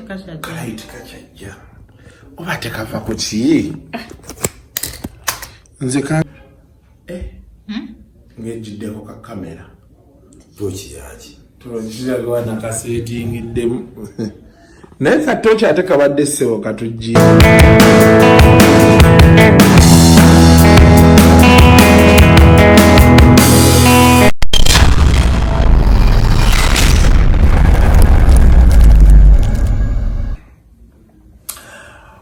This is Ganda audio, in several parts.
tekachajja oba tekava ku ki nze ka ngejiddeko ka kamera tochi yaji tolojiraga na kasetingiddemu naye katoki ate kabadde ssebo katujji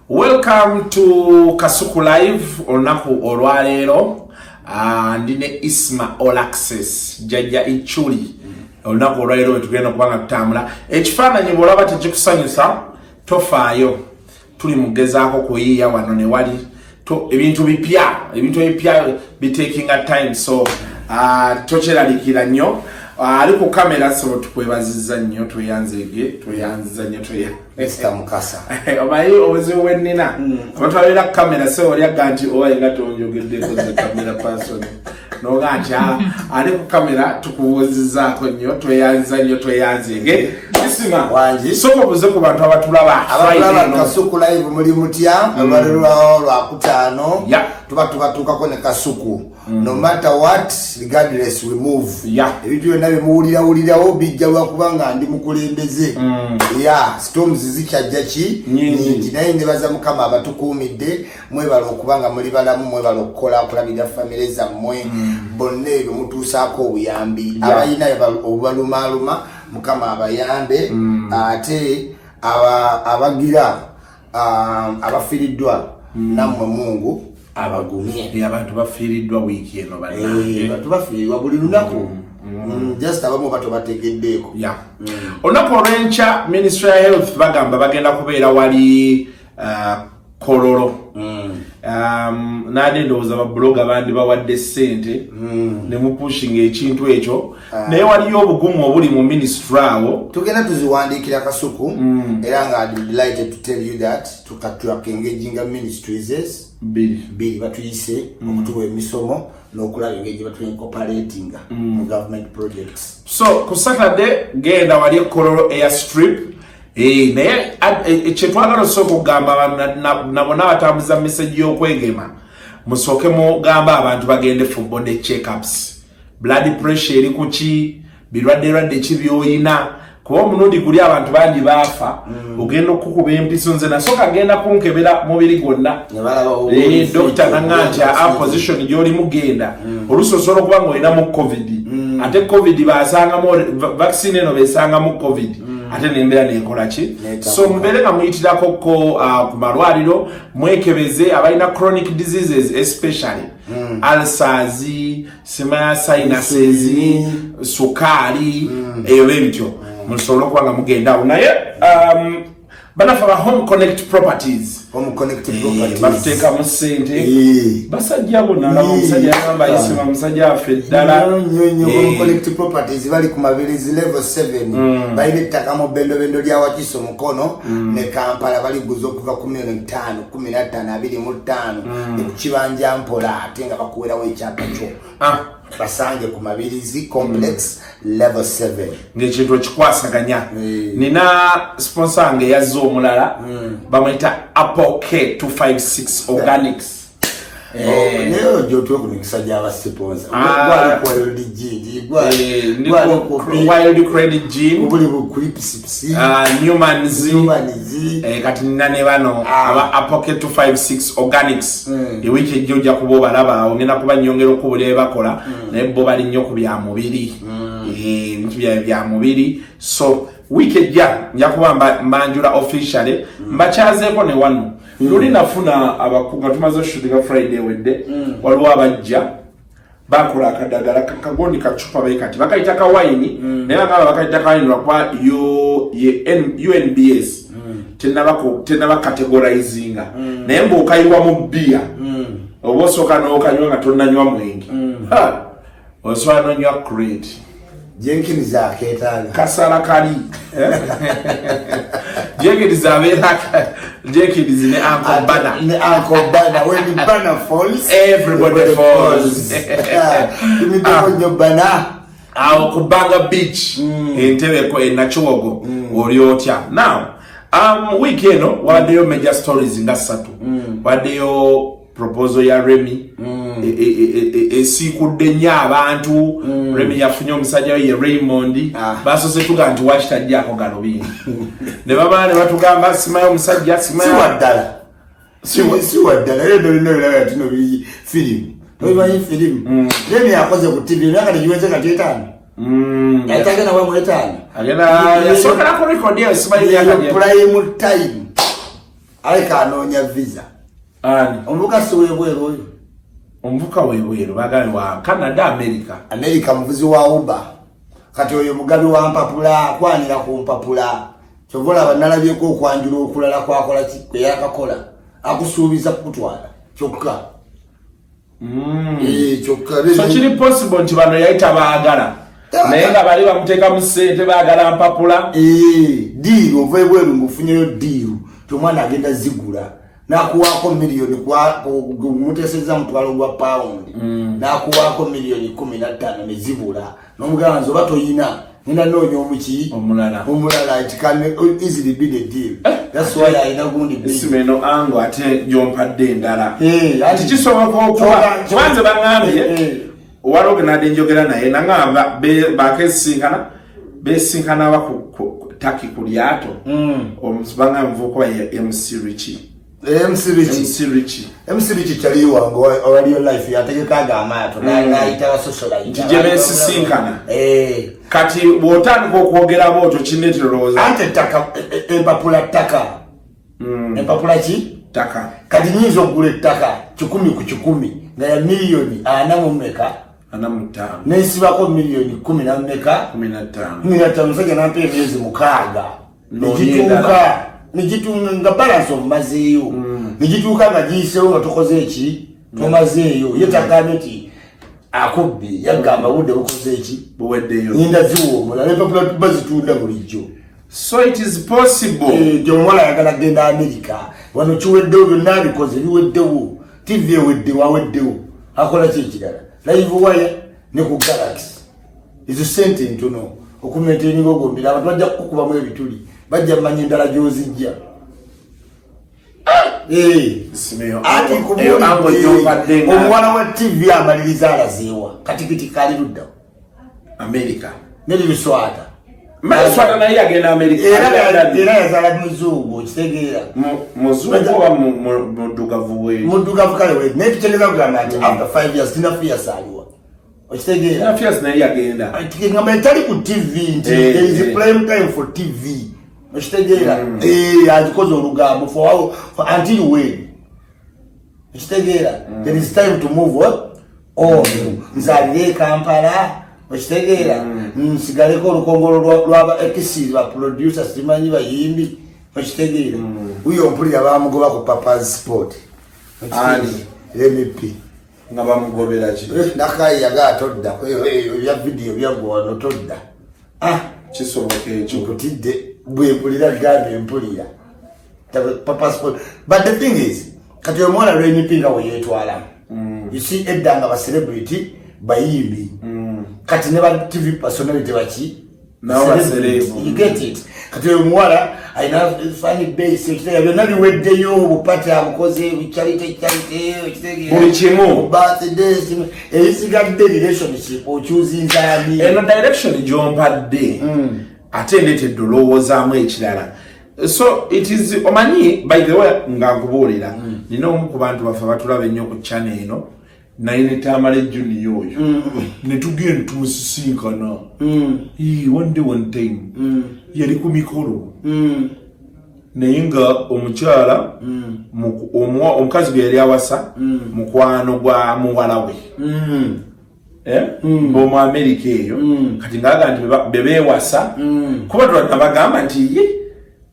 Welcome to Kasuku Live olunaku olwaleero ndine Isma All Access jajja ichuli olunaku olwaleero wetugenda kubanga tutambula ekifaananyi bw'olaba tekikusanyusa tofaayo tuli mugezaako kuyiiya wano ne wali ebintu bipya bitakinga time so tokyeralikira nnyo ali ku kamera so tukwebazizza nnyo tweyanziza nnyo Mr. Mukasa obayi obuzibu bwennina abantu abeera ku kamera so olyaga nti owainga tonjogeddeko ze kamera person noga nti ali ku kamera tukubuuzizaako nnyo tweyanzige Isima wangi soko buze ku bantu abatulaba Kasuku Live muli mutya olwaleero lwakutaano tuba tubatukako ne Kasuku no matter what regardless we move ebintu byonna bimuwulirawo bijja lwakubanga ndi mukulembeze storms zikyajja ki nyingi naye nebaza mukama abatukuumidde mwebala okubanga muli balamu mwebala okukola okulabira famire zammwe bonna ebyo mutuusaako obuyambi abalina obubalumaaluma mukama abayambe ate abagira abafiiriddwa nammwe Mungu abagumye abantu bafiiriddwa wiiki eno bantu bafiirirwa buli lunaku just abamu bato bategeddeeko olunaku olw'enkya Ministry of Health bagamba bagenda kubeera wali Kololo nade ndowooza babloga bandi bawadde ssente ne mupushinga ekintu ekyo naye waliyo obugumu obuli mu ministry awo tugenda tuziwandiikira Kasuku era nga delighted to tell you that engaging ministries biri batuyise okutuwa emisomo n'okulaba engeri batu incorporating mu government projects so ku Saturday genda wali Kololo airstrip naye ekyetwagala osooka okugamba nabona abatambuza message y'okwegema musooke mugamba abantu bagende for body check-ups blood pressure eri kuki birwadde ki byoyina kuba omunundi guli abantu bangi baafa ogenda okukuba empiso nze nasooka agenda kunkebera mubiri gwonna dokita nanga nti position gy'oli mugenda oluusi osobola okuba nga olinamu covid ate covid basangamu vaccine eno besangamu covid ate nembeera nekola ki so mubeere nga muyitirako ku malwaliro mwekebeze abalina chronic diseases especially ulcers sinuses sukaali eyo bebityo musobola okuba nga mugenda awo naye banafa ba home connect properties batuteeka mu ssente basajja bonna alaba omusajja yagamba Isima musajja affe ddala home connect properties bali ku Mabirizi level 7 balina ettaka mu bendobendo lya Wakiso Mukono ne Kampala baliguza okuva ku $15,25 ekibanja mpola ate nga bakuwerawo ekyapa kyo basange ku Mabirizi complex level 7 ng'ekintu ekikwasaganya nina sponsor nga yazza omulala bamuyita Apple K256 Organics leo jotuwe kunikisa java sponsor Wild Credit Gin ubuli bukripsipsi Newman's kati nina ne bano aba Apple K256 Organics ewiki ejjoja kubo balaba ongena kuba nyongero kubule bakola naye bo bali nnyo ku bya mubiri ebintu bya mubiri so wiki ejja njakuba mbanjula officially mbakyazeeko ne wano luli nafuna abakunga tumaze shooting Friday wedde waliwo abajja bakola akadagala kagondi kacupa bekati bakayita ka wine naye bakayita ka wine lwakuba UNBS tenaba categorizinga naye mbuokayiwa mu bia oba osooka n'okanywa nga tonnanywa mwenge osobola n'onywa crate Jenkins aketanga kasala kali Jenkins abeera Jenkins ne Uncle Bana when the banner falls everybody falls imidonyo bana awo kubanga beach entebe ko enachogo oli otya now Wiki eno waddeyo major stories nga 3. Waddeyo proposal ya Remy esikudde nnyo abantu. Remy yafunye omusajja we ye Raymond basose tuga nti wakitajjako galubindi ne baba ne batugamba simayo omusajja simayo waddala siwaddala eno lino tino bili film toyimanyi film Remy yakoze ku TV myaka nigiweze kati 5 yatagenda wa mwetani yasokera ku record ya simayo ya prime time alika anonya visa omuvuka siwebweru oyo omuvuka webweru bagani wa Canada America muvuzi wa Uber kati oyo mugabi wa mpapula kwanira ku mpapula kyovola banalabyeko okwanjula okulala kwakola kikwe yakakola akusuubiza kutwala kyokka kyokka so kiri possible nti bano yayita baagala naye nga bali bamuteeka mu ssente baagala mpapula diiru ova ebweru ngufunyeyo diiru tomwana agenda zigula nakuwako miliyoni muteseza mutwalo gwa pound nakuwako miliyoni 15 nezibula nomugamba nze oba toyina nina noonya omuki omulala it can easily be the deal that's why ayina gundi simeno ango ate jompadde endala kikisoboka okuba kibanze bangambye owalogenadde njogera naye nangamba bakesinkana besinkana baku taki ku lyato omusibanga mvuko ya MC Richie MC Richie chali wango waliyo life yategekaga amato naita wa socialite tijebe sisinkana kati botani ko kwogera boto kinetoloza ante taka empapula taka empapula chi taka kati nyizo gule taka 10 ku 10 nga ya miliyoni anamumeka nesibako miliyoni 10 na mmeka 15 msajja nampe miezi mukaga nijituka nga balance of mazeyo nijituka nga jisewo nga tokoze eki tomazeyo yetagameti akubbi yagamba budde bukoze eki buweddeyo nyinda ziwo mulale papula bazitunda bulijjo so it is possible jomwala yagala genda America wano kiweddewo byonna bikoze biweddewo TV eweddewo aweddewo akola kyekirala live wire ne ku Galaxy izo sente ntono okumaintaininga ogombera abantu bajja kukubamu ebituli bajja manyi endala gyozijja ati omuwala wa TV amaliriza alazeewa katikiti kali ludda America neliluswata maswata naye agenda America era yazala muzungu okitegeera muzungu oba muddugavu kale we naye tutegeeza kugamba nti after 5 years tina fears aliwa okitegeera fears naye agenda ngamba etali ku TV nti there is a prime time for TV okitegeera agikoze olugambo for until when okitegeera there is time to move on nzalire Kampala okitegeera nsigaleko olukongolo lwaba ekisi ba producers simanyi bayimbi okitegeera uyo mpulira bamugoba ku Papa's Sport MP nga bamugobera ki nakai yaga todda ya video byagwa todda kisoboka ekyo kutidde bwe mpulira gambe mpulira Papa's Sport but the thing is kati omwana lwenyipinga we yetwala you see edanga ba celebrity bayimbi kati ne ba TV personality bachi now ba celebrity you get it kati omwana aina funny base ekitega byonna biweddeyo obupate abukoze charity buli kimu birthdays eyisigadde relationship ochuzinza ani eno direction gyompadde ate ndetedde olowoozaamu ekirala so it is omanyi by the way nga nkubuulira nina omu ku bantu baffe batulaba ennyo ku channel eno naye netamala ejjuniya oyo netugenda tumusisinkana one day one time yali ku mikolo naye nga omukyala omukazi gwe yali awasa mukwano gwa muwala we mu America eyo kati ngaga nti bebewasa kuba tulabagamba nti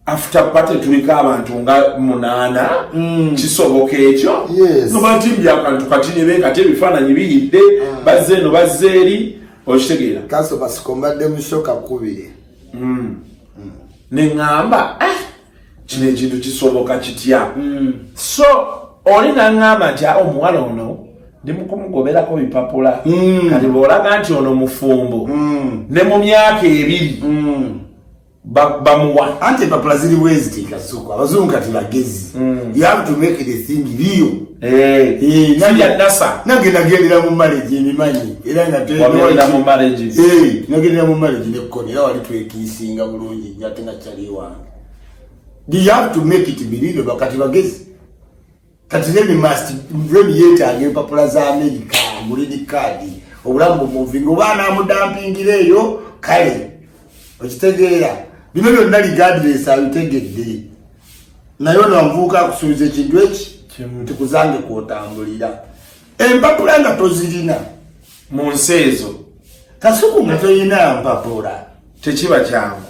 after party tulika abantu nga 8 kisoboka ekyo nobatimbi akantu kati ne benga te bifaananyi biyidde bazze no bazzeeri okitegeera kaso basikombadde mushoka kubire neŋŋamba kino ekintu kisoboka kitya so oli naŋŋamba nti omuwala ono ndi mukumugoberako bipapula kati bw'olaga nti ono mufumbo ne mu myaka 2 bamuwa ante empapula ziri bwezi Kasuku abazungu kati bagezi you have to make the thing real nange nagendera mu marriage emimanyi era nagendera mu marriage nagendera mu marriage nekkoni era wali twekiisinga bulungi ate nakyali wange you have to make it believable kati bagezi kati remi yeetaaga empapula za America green card obulamu bumuvinga oba namudampingira eyo kale okitegeera bino byonna regardless abitegedde naye ono amuvuuka akusuubiza ekintu eki tikuzange kwotambulira empapula nga tozirina mu nsi ezo Kasuku nga toyina mpapula tekiba kyangu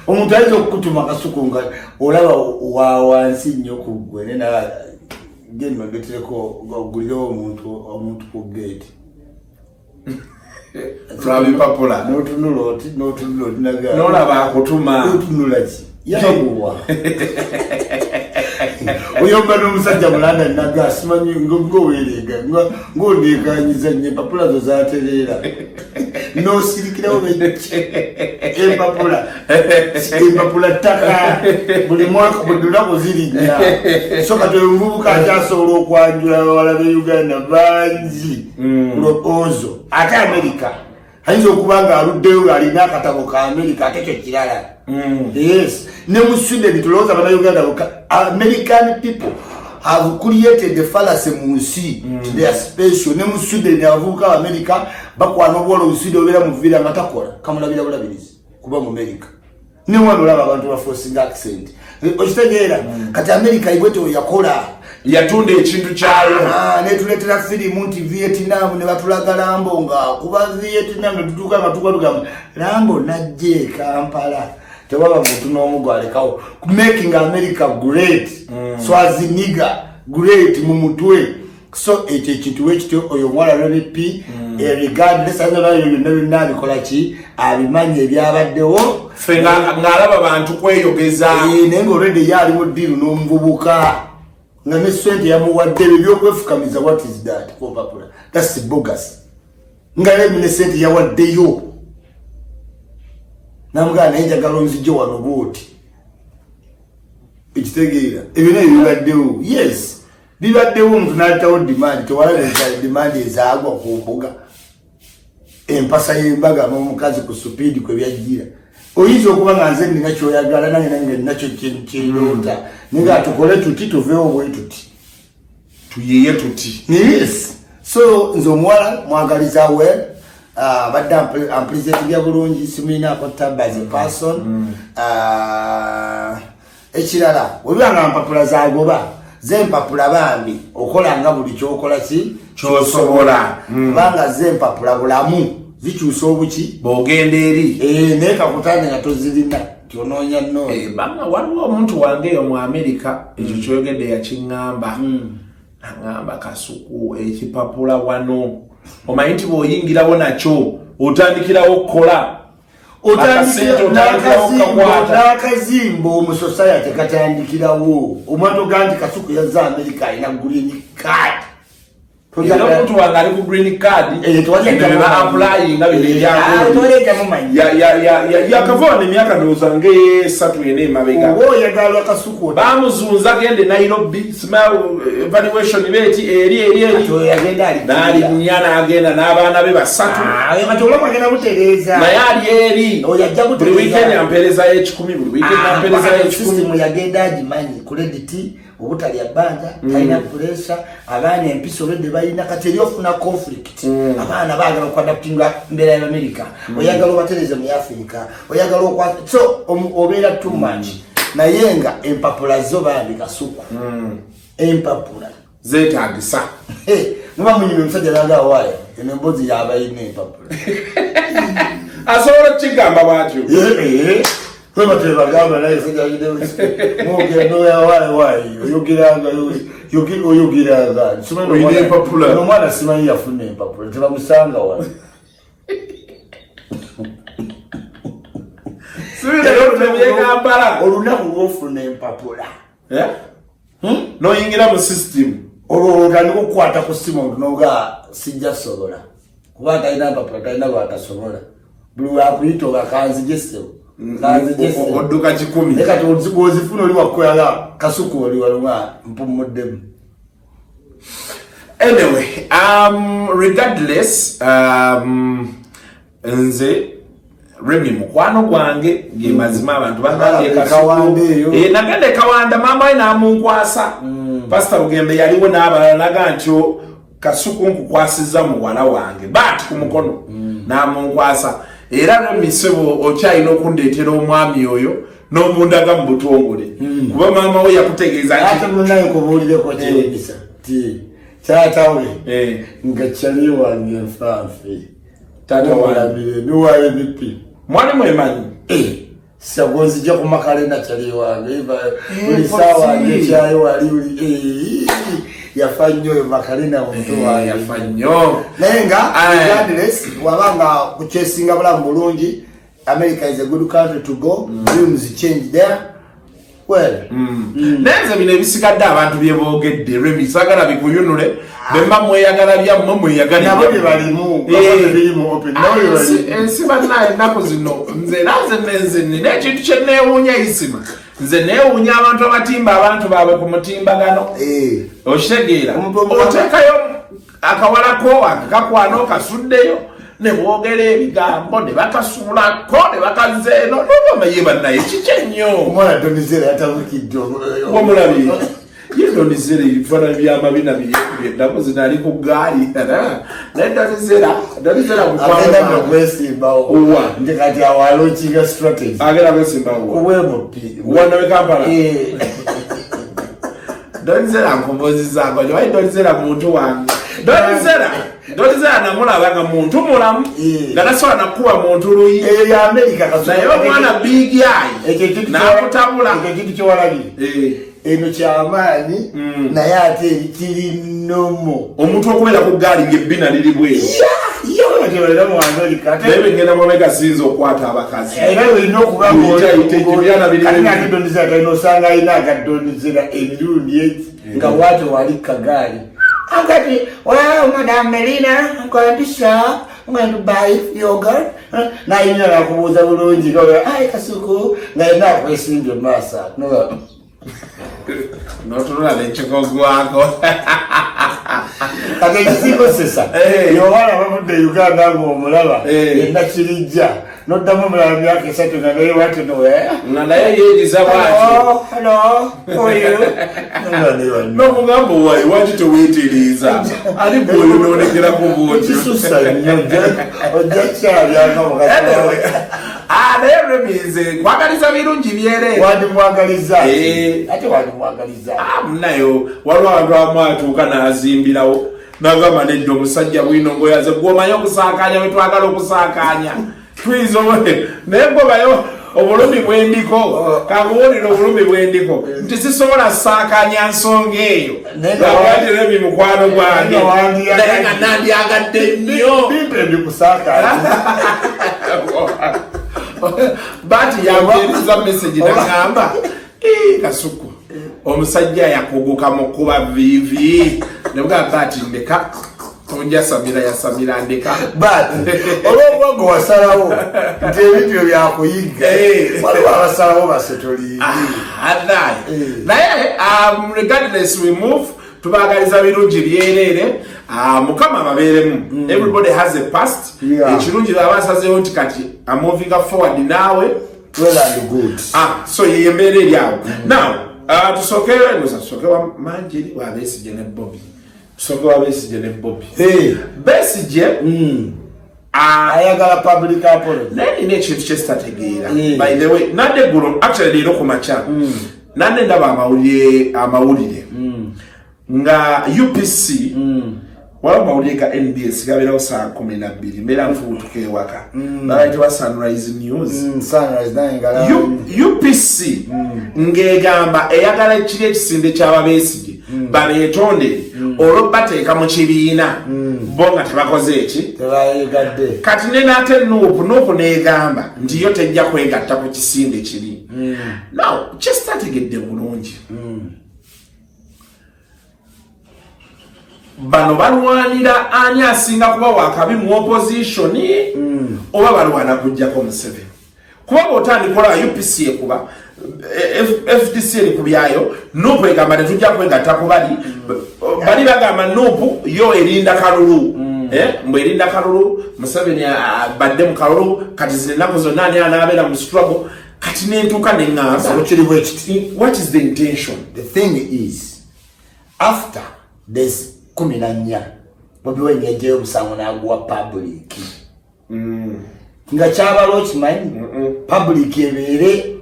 omuntu ayinza okukutuma Kasuku nga olaba wansi nnyo ku ggwe nena genda ogetereko ogulirawo omuntu ku gate Travi papula n'otunula naga n'olaba akutuma n'otunula ki yabuwa oyomba n'omusajja mulanda naga simanyi ng'oweerega ng'ondeekanyiza nnyo empapula zo zaatereera n'osirikirawo empapula ttaka buli mwaka buli lunaku ziri nnya so kati omuvubuka akyasobola okwanjula abawala be Uganda bangi ozo ate America ayinza okuba nga aluddeyo alina akatabo ka America ate kyo kirala yes ne mu Sweden tulowooza bannayuganda American people have created the fallacy mu nsi they are special ne mu Sweden abavubuka ba America bakwana obwola obuswidi obeera mu villa nga takola kamulabira bulabirizi kuba mu America ne wano olaba abantu ba forcing accent okitegeera kati America ibweto yakola yatunda ekintu kyayo netuleetera firimu nti Vietnam ne batulaga Lambo nga kuba Vietnam netutuuka nga tukagamba Lambo najje Kampala tewaba muntu n'omu gwalekawo making America great Schwarzenegger great mu mutwe so ekyo ekintu ekityo oyo mwala LP regardless nayo byonna byonna abikola ki abimanyi ebyabaddewo ng'alaba bantu kweyogeza naye ng'olwedde ye ali mu ddiiru n'omuvubuka nga ne sente yamuwadde eby'okwefukamiza what is that for popular that's bogus nga yemine sente yawaddeyo namugana naye njagala onzijje wano bwoti ekitegeera ebyo naye bibaddewo yes bibaddewo omuntu n'aletawo demand tewalabeka demand ezaagwa ku mbuga empasa y'embaga n'omukazi ku supiidi kwe byajjira oyinza okuba nga nze nina kyoyagala nange nnakyo kyeroota naye nga tukole tuti tuveewo bwe tuti tuyiye tuti yes so nze omuwala mwagaliza well badde amplizetinga bulungi simuyinaako tab as a person ekirala webibanga mpapula zagoba zempapula bambi okola nga buli kyokola ki kyosobola kubanga zempapula bulamu zikyusa obuki bw'ogenda eri naye kakutande nga tozirina tyonoonya nnoonya banga waliwo omuntu wange eyo mu America ekyo kyoyogedde yakiŋŋamba aŋŋamba Kasuku ekipapula wano omanyi nti bw'oyingirawo nakyo otandikirawo okukola n'akazimbo mu society katandikirawo omwana oga nti Kasuku yazza America alina green card era omuntu wange ali ku green card ba applying nga yakavona emyaka ndowooza ng'esatu ena emabega oyagala Kasuku bamuzunza gende Nairobi smile evaluation beeti eri n'alinnya n'agenda n'abaana be basatu naye ali eri buli weekend ampeerezayo 10 buli weekend ampeerezayo 10 yagenda agimanyi credit obutalya bbanja talina pressure abaana empiso olwedde balina kati eri ofuna conflict abaana baagala okwadaptinga mbeera ya America oyagala obatereze mu Africa oyagala so obeera too much naye nga empapula zo bambi Kasuku empapula zeetaagisa muba munyuma omusajja nagawaayo eno emboozi yabayina empapula asobola okukigamba bwatyo kwema tebagamba naye sajagideo mugendo yawayi oyogiranga omwana simanyi yafuna empapula tebamusanga wano olunaku lwofuna empapula noyingira mu system olwo otandika okukwata ku simu noga sijja sobola kuba talina mpapula talina lwatasobola buli wakuyita obakanzigesewo Oduka 10. Leka tuzifuna oli wakoyala Kasuku oli walunga mpumuddemu. Anyway, regardless, nze Remy mukwano gwange nge mazima abantu bagambye Kasuku nagende Kawanda mama ina munkwasa Pastor Rugembe yaliwo n'abalalaga ntyo Kasuku nkukwasiza muwala wange but ku mukono n'amunkwasa era Remy sebo okyayina okundeetera omwami oyo n'omundaga mu butongole kuba mama we yakutegeeza ate munayo kubuulireko kyebisa Tatawe nga chali wange mfafi tata walabire nuwaye bipi mwani mwemanyi sagozi je kumakale na chali wange buli sawa nge chayo wali yafanyo makale na muntu wange yafanyo nenga regardless wabanga kuchesinga bula mulungi America is a good country to go dreams change there. Well, nenze bine bisigadde abantu byebogedde Remy sagala bikuyunule bemba mweyagala bya mweyagala nabo balimu balimu open nawe bali ensiba naye nako zino nze nenze n'ekintu kye neewuunya isima nze neewuunya abantu abatimba abantu baabwe ku mutimbagano okitegeera oteekayo akawalako akakwana okasuddeyo ne boogera ebigambo ne bakasuulako ne bakazeeno n'obamanyi bannaye kikennyo omwana Donizera yatabukidde omulabi ye Donizera ebifaananyi by'amabina by'ennaku zino ali ku gaali naye Donizera agenda okwesimbawo nti kati awalookinga strategy agenda kwesimbawo kuwemupi wanda we Kampala Donizera nkombozizango nti Donizera muntu wange Donizera namulaba nga muntu mulamu nga tasobola nakuwa muntu luyi ya America naye omwana big eye n'akutabula ekintu kyewalabye eno kyamaanyi naye ate kiri nomo omuntu okubeera ku gaali ng'ebbina liri bweru naye ngenda mwameka sinza okukwata abakazi olina okubangaaddonizera talina osanga alina agadonizera emirundi eki nga wate wali kagaali Angati, well, Madame Melina, I'm going to shop. I'm going to buy yogurt. Na ina na kubuza bulungi go. Ai Kasuku, na ina kwesimbe masa. No. No tuna lechoko gwako. Ate kisiko sesa. Yo wana bamude Uganda ngo mulaba. Enda kirija. No damu mulaba yake satu na naye watu no Na naye yejiza watu. Hello. How are you? No mugambo wali watu wetiriza. Ali bolo nonekera ku boti. Kisusa nyo. Ojacha byanga mukati. Naye Remy kwagaliza birungi byere. Wadi mwagaliza. Ate wadi mwagaliza. Munayo waliwo abantu amwatuuka n'azimbirawo n'agamba nedda omusajja bwino yaze gw'omanyi okusaakanya bwe twagala okusaakanya twiza naye gobayo obulumi bwendiko kabuwulira obulumi bwendiko nti sisobola saakanya nsonga eyo lwaki Remy mukwano gwange naye nga nandyagadde nnyo bati yampeereza message nagamba Kasuku omusajja yakuguka mu kuba vivi nebugamba ati ndeka tonja Samira ya Samira ndeka but olw'obwongo wasalawo nti ebintu byakuyiga waliwo abasalawo basetoli naye regardless we move tubagaliza birungi byerere mukama babeeremu everybody has a past ekirungi abasazeewo nti kati I'm moving forward nawe well and good so yembeera eri awo now tusooke wa Manjiri wa Besigye ne Bobby tusooke wa Besigye ne Bobby Besigye ayagala public apology naye nina ekintu kyesitategeera by the way nadde eggulo actually leero ku makya nadde ndaba amawulire nga UPC wala amawulire ga NBS gabeerawo saa 12 mbeera nfubutuka ewaka babayitibwa Sunrise News UPC ng'egamba eyagala kiri ekisinde ky'ababeesigye babeetondere olwo bateeka mu kibiina bo nga tebakoze eki kati ne naate nuupu n'egamba nti yo tejja kwegatta ku kisinde kiri now kyesitategedde bulungi bano balwanira ani asinga kuba wakabi mu opposition oba balwana kujjako Museveni kuba otandikola UPC ekuba FDC ekubyayo Nuupu egamba netujja kwegattako bali bagamba Nuupu yo erinda kalulu mbwe erinda kalulu Museveni badde mu kalulu kati zino ennaku zonna ani anabeera mu struggle kati nentuuka neŋŋamba what is the intention? The thing is after this 14 Bobi Wine yajeyo omusango n'aguwa public nga kyabalo kimanyi public ebeere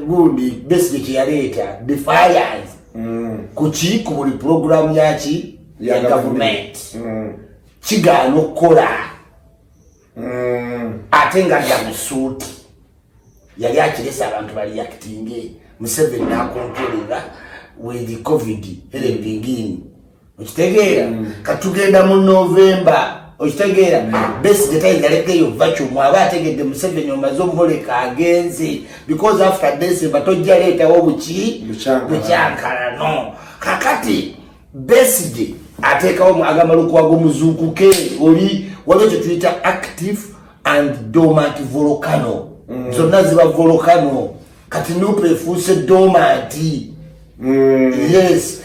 gundi Besigye kyeyaleeta defiance kuki ku buli program yaki ya government kigaana okukola ate nga ya musuuti yali akiresa abantu bali actinge Museveni n'akontrolinga with COVID erembingini okitegeera katugenda mu November okitegeera Besigye tayingalekayo vacuum aba ategedde Museveni omaze omuleka agenze because after December tojja leetawo bucyankalano kakati Besigye ateekawo agamalukuwago muzuukuke oli waliwo kye tuyita active and dormant volcano zonna ziba volcano kati Nuupu efuuse dormant yes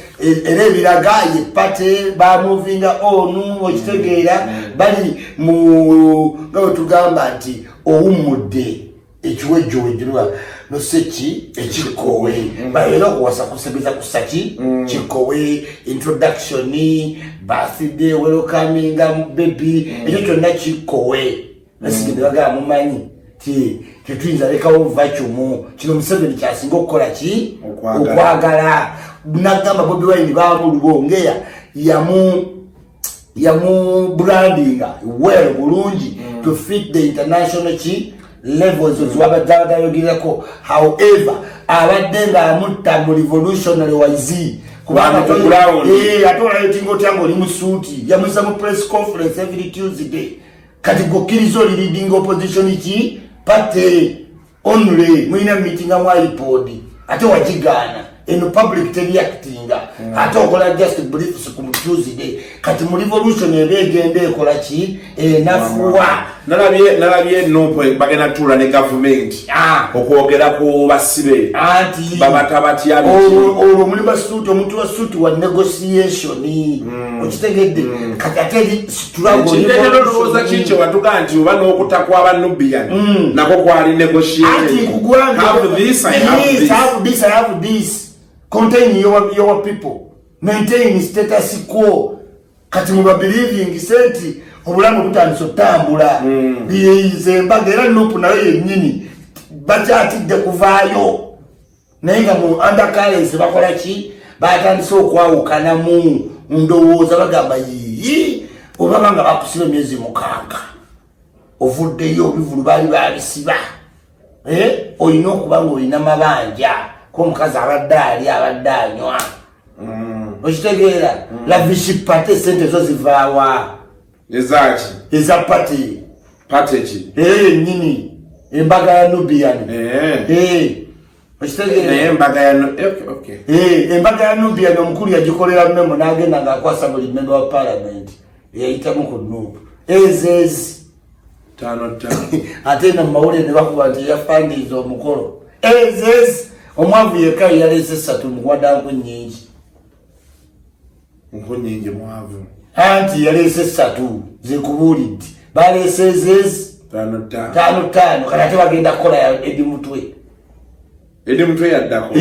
era ebiraga ye pate bamuvinga onu okitegeera bali mu nga bwe tugamba nti owummudde ekiwejjowejjolwa noseki ekikowe bayera okuwasa kusegeza kusaki kikowe introduction birthday welcoming baby ekyo kyonna kikowe nasigende bagamba mumanyi tetuyinza lekawo vacuum kino Museveni kyasinga okukola ki okwagala nagamba Bobi Wine bamulubongeya yamu brandinga well bulungi to fit the international levels wabadayogirako however abadde nga amutta mu revolutionary wise kubanga atolayo tingo tyango oli musuuti yamusa mu press conference every Tuesday kati gokkiriza oli leading opposition ki pate only mwina meeting mu iPod ate wajigaana in public reactinga ate okola just briefs ku Tuesday kati mu revolution ebegende ekola ki nafuwa nalabye Nuupu bagenda tula ne government okwogera ku basibe anti babatabati olwo muli basuuti omuntu wa suuti wa negotiation okitegedde kati ate struggle kicho watuga nti oba n'okutakwa abanubian nako kwali negotiation have this contain your people maintain status quo kati muba believing senti obulamu butandise otambula biyize mbaga era Nuupu nayo yennyini bakyatidde kuvaayo naye nga mu undercurrents bakola ki batandise okwawukana mu ndowooza bagamba yiyi obaba nga bakusiba emyezi 6 ovuddeyo obivulu baali babisiba olina okuba nga olina mabanja k'omukazi abadde ali abadde anywa okitegeera lavishi pate sente zo zivaawa ezaki eza pate ki yennyini embaga ya Nubian okitegeera embaga ya embaga ya Nubian omukulu yagikolera memo n'agenda ng'akwasa buli member wa parliament yayitamu ku Nuupu ezezi 5 ate na mawulire ne bakuba nti yafandiza omukolo ezezi omwavu yekka yaleese 3 mugwadanku nnyingi nkunyingi mwavu anti yaleese 3 zekubuulidde baleese ezezi 5 kati ate bagenda kukola ya Edi Mutwe yaddako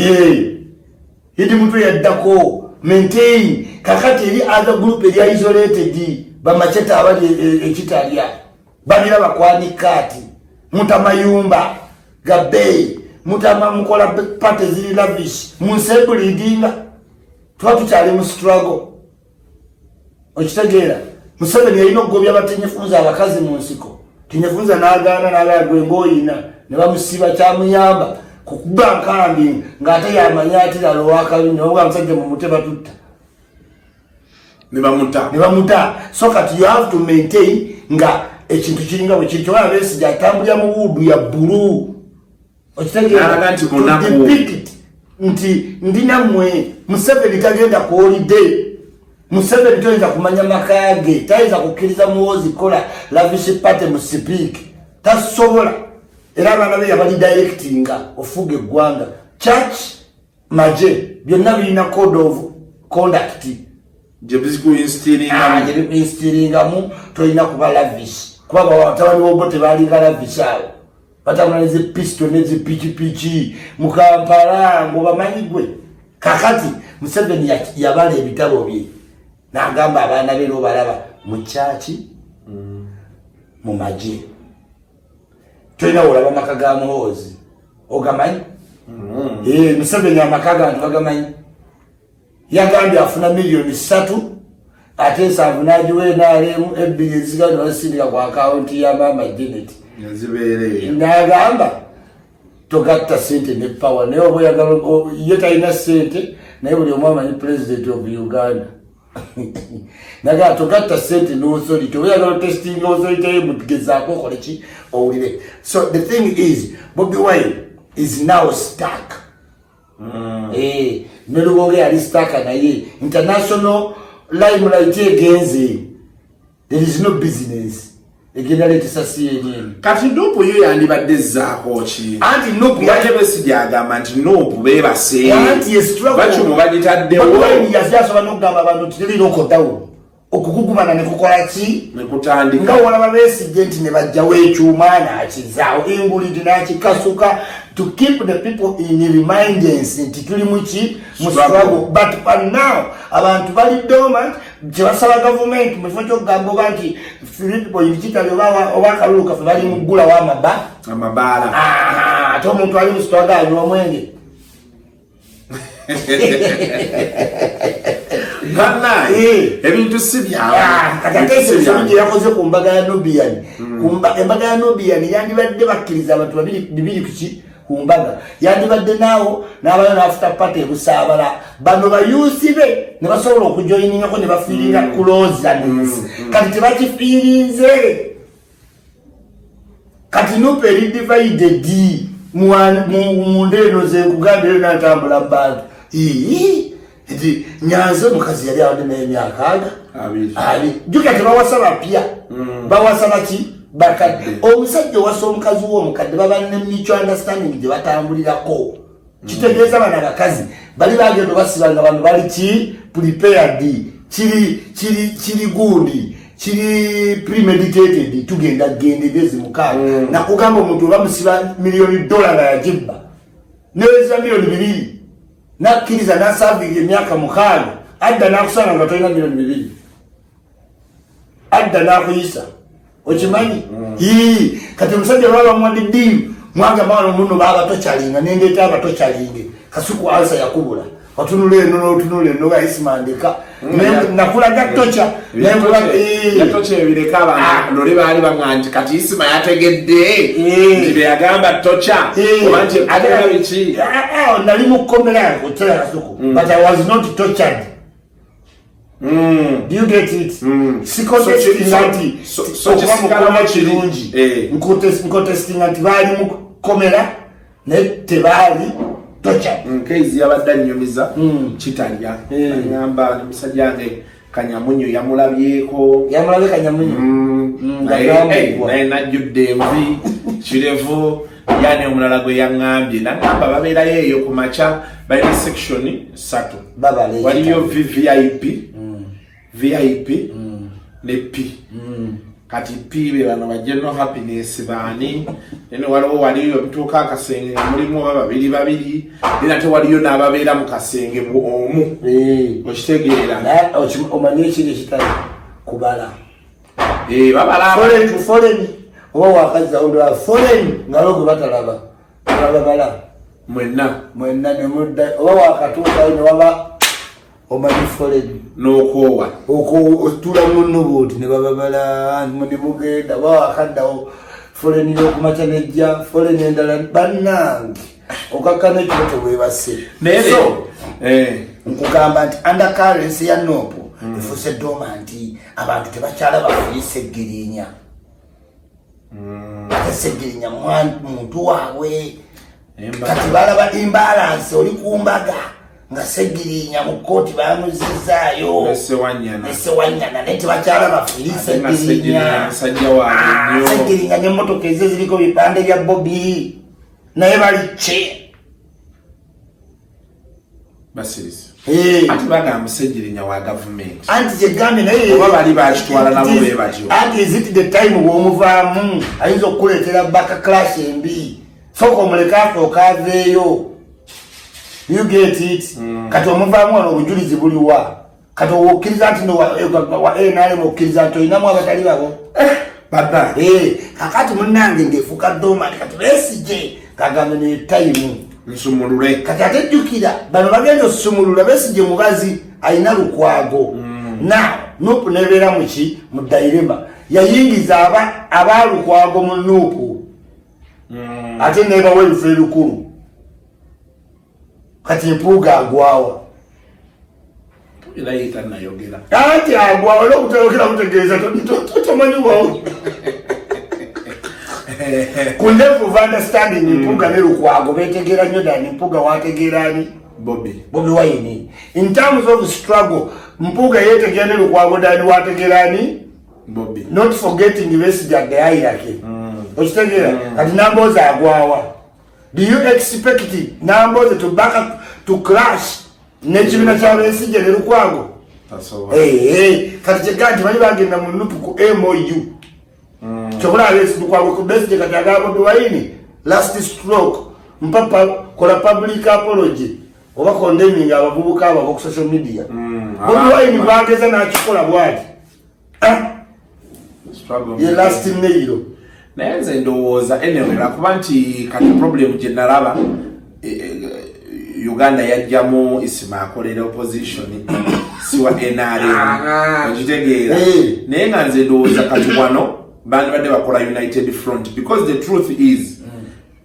Edi Mutwe yaddako maintain kakati eri other group eri isolated bamacheta abali ekitalya balira bakwanika ati mutamayumba gabei mutama mukola pate ziri lavish munsebulidinga tuba tukyali mu struggle okitegeera Museveni yalina okugobya abatenyefunza abakazi mu nsiko tenyefunza n'agaana n'abayagwengaoyina ne bamusiba kyamuyamba kukuba nkambi ng'ate yamanya ati lalo wakabi newoga musajja mu mute batutta ne bamuta so kati you have to maintain nga ekintu kiringa bwe kiri kyobala Besigye atambulira mu wuudu ya bbulu okitegeera nti ndinammwe Museveni tagenda ku holiday Museveni toyinza kumanya maka ge tayinza kukkiriza muwozi kola lavish pate mu sipiiki tasobola era abana be yabali directinga ofuge gwanga church maje byonna bilina code of conduct jebiziku instillinga mu toyina kuba lavish kuba batabani bobote bali lavish awo batamalize pistol nezi pichi mu Kampala ngo bamanyigwe kakati Museveni yabala ebitabo bye n'agamba abaana be balaba mu chachi mu maje toyina olaba maka ga Muhoozi ogamanyi Museveni amaka gantu bagamanyi yagambye afuna $3,000,000 ate savunajiwe nalemu ebbiri ezigano basindika ku akaunti ya Mama Janet yazibeereye n'agamba togatta sente ne power naye oba oyagala ye talina sente naye buli omu amanyi president of Uganda naga togatta sente n'authority oba oyagala testing authority emugezaako okole ki owulire. So the thing is Bobi Wine is now stuck. Melugonge yali stuck naye international limelight egenze. There is no business. Egenda letisa CNN. Kati Nuupu yo yandibadde zzaako ki? Anti Nuupu Besigye agamba nti Nuupu beebase. Anti yestruggle. Bakimu bagitaddewo. Bobi yasobola n'okugamba abantu nti teri n'okoddawo. Okugugumana ne kukola ki? Ne kutandika. Nga walaba Besigye nti ne bajjawo ekyuma n'akizaawo engulidi n'akikasuka to keep the people in remindance nti tuli mu ki mu struggle. But now abantu bali dormant kyebasaba government mu kifo ky'okugamba nti Philip Boyinchita oba Kalulu Kafe bali mu ggula amabaala. Ate omuntu ali mu struggle anywa omwenge. Gana ebintu sibyawo akatese sanji yakoze ku mbaga ya Nubian embaga ya Nubian yandibadde bakkiriza abantu bibiri kuki ku mbaga yandibadde naawo n'abayo n'after party busaabala bano bayusi be ne basobola okujoyiningako ne bafiirira closeness kati tebakifiirinze kati Nuupu eri divided mu ndeeno ze nkugambire n'atambula bantu iti Nyanza mukazi yali awade n'emyaka abiri juka tebawasa bapya bawasa baki bakadde omusajja owasa omukazi w'omukadde baba ne mutual understanding gye batambulirako kitegeeza bana bakazi bali bagenda basibanga bantu bali ki prepared kiri gundi kiri premeditated tugenda gendedezi mukaaga nakugamba omuntu bamusiba $1,000,000 nga yagibba neweza $2,000,000 nakkiriza n'asavinga emyaka 6 adda n'akusanga nga tolina $2,000,000 adda n'akuyisa okimanyi kati omusajja lwaba mwadiddiyo mwagamba wano muno baaba tokyalinga nendeeta aba tokyalinge kasuku ansa yakubula watunula eno n'otunula eno gayisimandika nakulaga tocha yatocha ebireka abantu lole baali baŋŋanti kati isima yategedde nti beyagamba tocha oba nti ateera biki nali mukomera otera kasuku but I was not tortured. Do you get it? Sikotesting anti okuba mukola kirungi nkotesting anti baali mukomera ne tebaali tocha nkeizi yabadde annyumiza kitalya ngamba ne musajja wange Kanyamunyu yamulabyeko Kanyamunyu naye najjudde envi kirevu yani omulala gwe yaŋŋambye nagamba babeerayo eyo ku maca balina section 3 waliyo VIP ne P kati P be bano ba general happiness baani ene waliyo bituuka akasenge mulimu babiri era te waliyo n'ababeera mu kasenge omu okitegeera omanye ekiri kitali kubala babala foreign oba wakaza olwa foreign ngalo gwe batalaba babala mwenna ne mudda oba wakatuuka ne waba omanyi foreign n'okoowa otula munnubuuti ne bababala ne mugenda wakaddawo foreign y'okumaca nejja foreign endala bannange okakkana ekimoto bwebase so nkugamba nti undercurrency ya Nuupu efuuse dormant abantu tebakyalaba Felix Seggirinya ate Seggirinya muntu waabwe kati balaba imbalance oli ku mbaga nga Segirinya mu kooti bamuzizaayo Sewanyana neti bakyala bafiri Segirinya n'emmotoka ezo ziriko bipande bya Bobby naye bali che basirisi ati bagamba Segirinya wa government anti jegambe naye oba bali bakitwala nabo be batyo anti is it the time w'omuvaamu ayinza okukuleetera baka clash embi soko muleka okaveeyo. You get it? Kati omuvaamu wano obujulizi buliwa kati owokkiriza nti wa NRM okkiriza nti olinamu abatali babo bada kakati munnange ngefuka doma kati Besigye kagambe ne time nsumulule kati ate jjukira bano bagenda osumulula Besigye mubazi ayina lukwago na nupu nebeera muki mu dairema yayingiza abalukwago mu nupu ate nebawa ebife lukulu kati Mpuuga agwawa ila yita nayogera ati agwawa lokutayogera kutegeeza tomanyiwawo ku level of understanding Mpuuga ne lukwago betegeera nnyo ddala Mpuuga wategeerani Bobby Wine in terms of struggle Mpuuga yetegeera ne lukwago ddala wategeerani Bobby not forgetting the Besigye at the hierarchy okitegeera kati Nambooze agwawa. Do you expect Nambooze to back up to crash n'ekibiina kya Besigye ne lukwago? Kati kyekati bali bagenda mu nupu ku MOU kyobula lukwago ku Besigye kati agamba Bobby Wine last stroke mpapa kola public apology oba condemning abavubuka abo ku social media. Bobby Wine bageza n'akikola bwati ye last nail naye nze ndowooza anyway lwakuba nti kati problem gye nalaba Uganda yajjamu Isima akolera opposition siwa NRM okitegeera naye nga nze ndowooza kati wano bandibadde bakola United Front because the truth is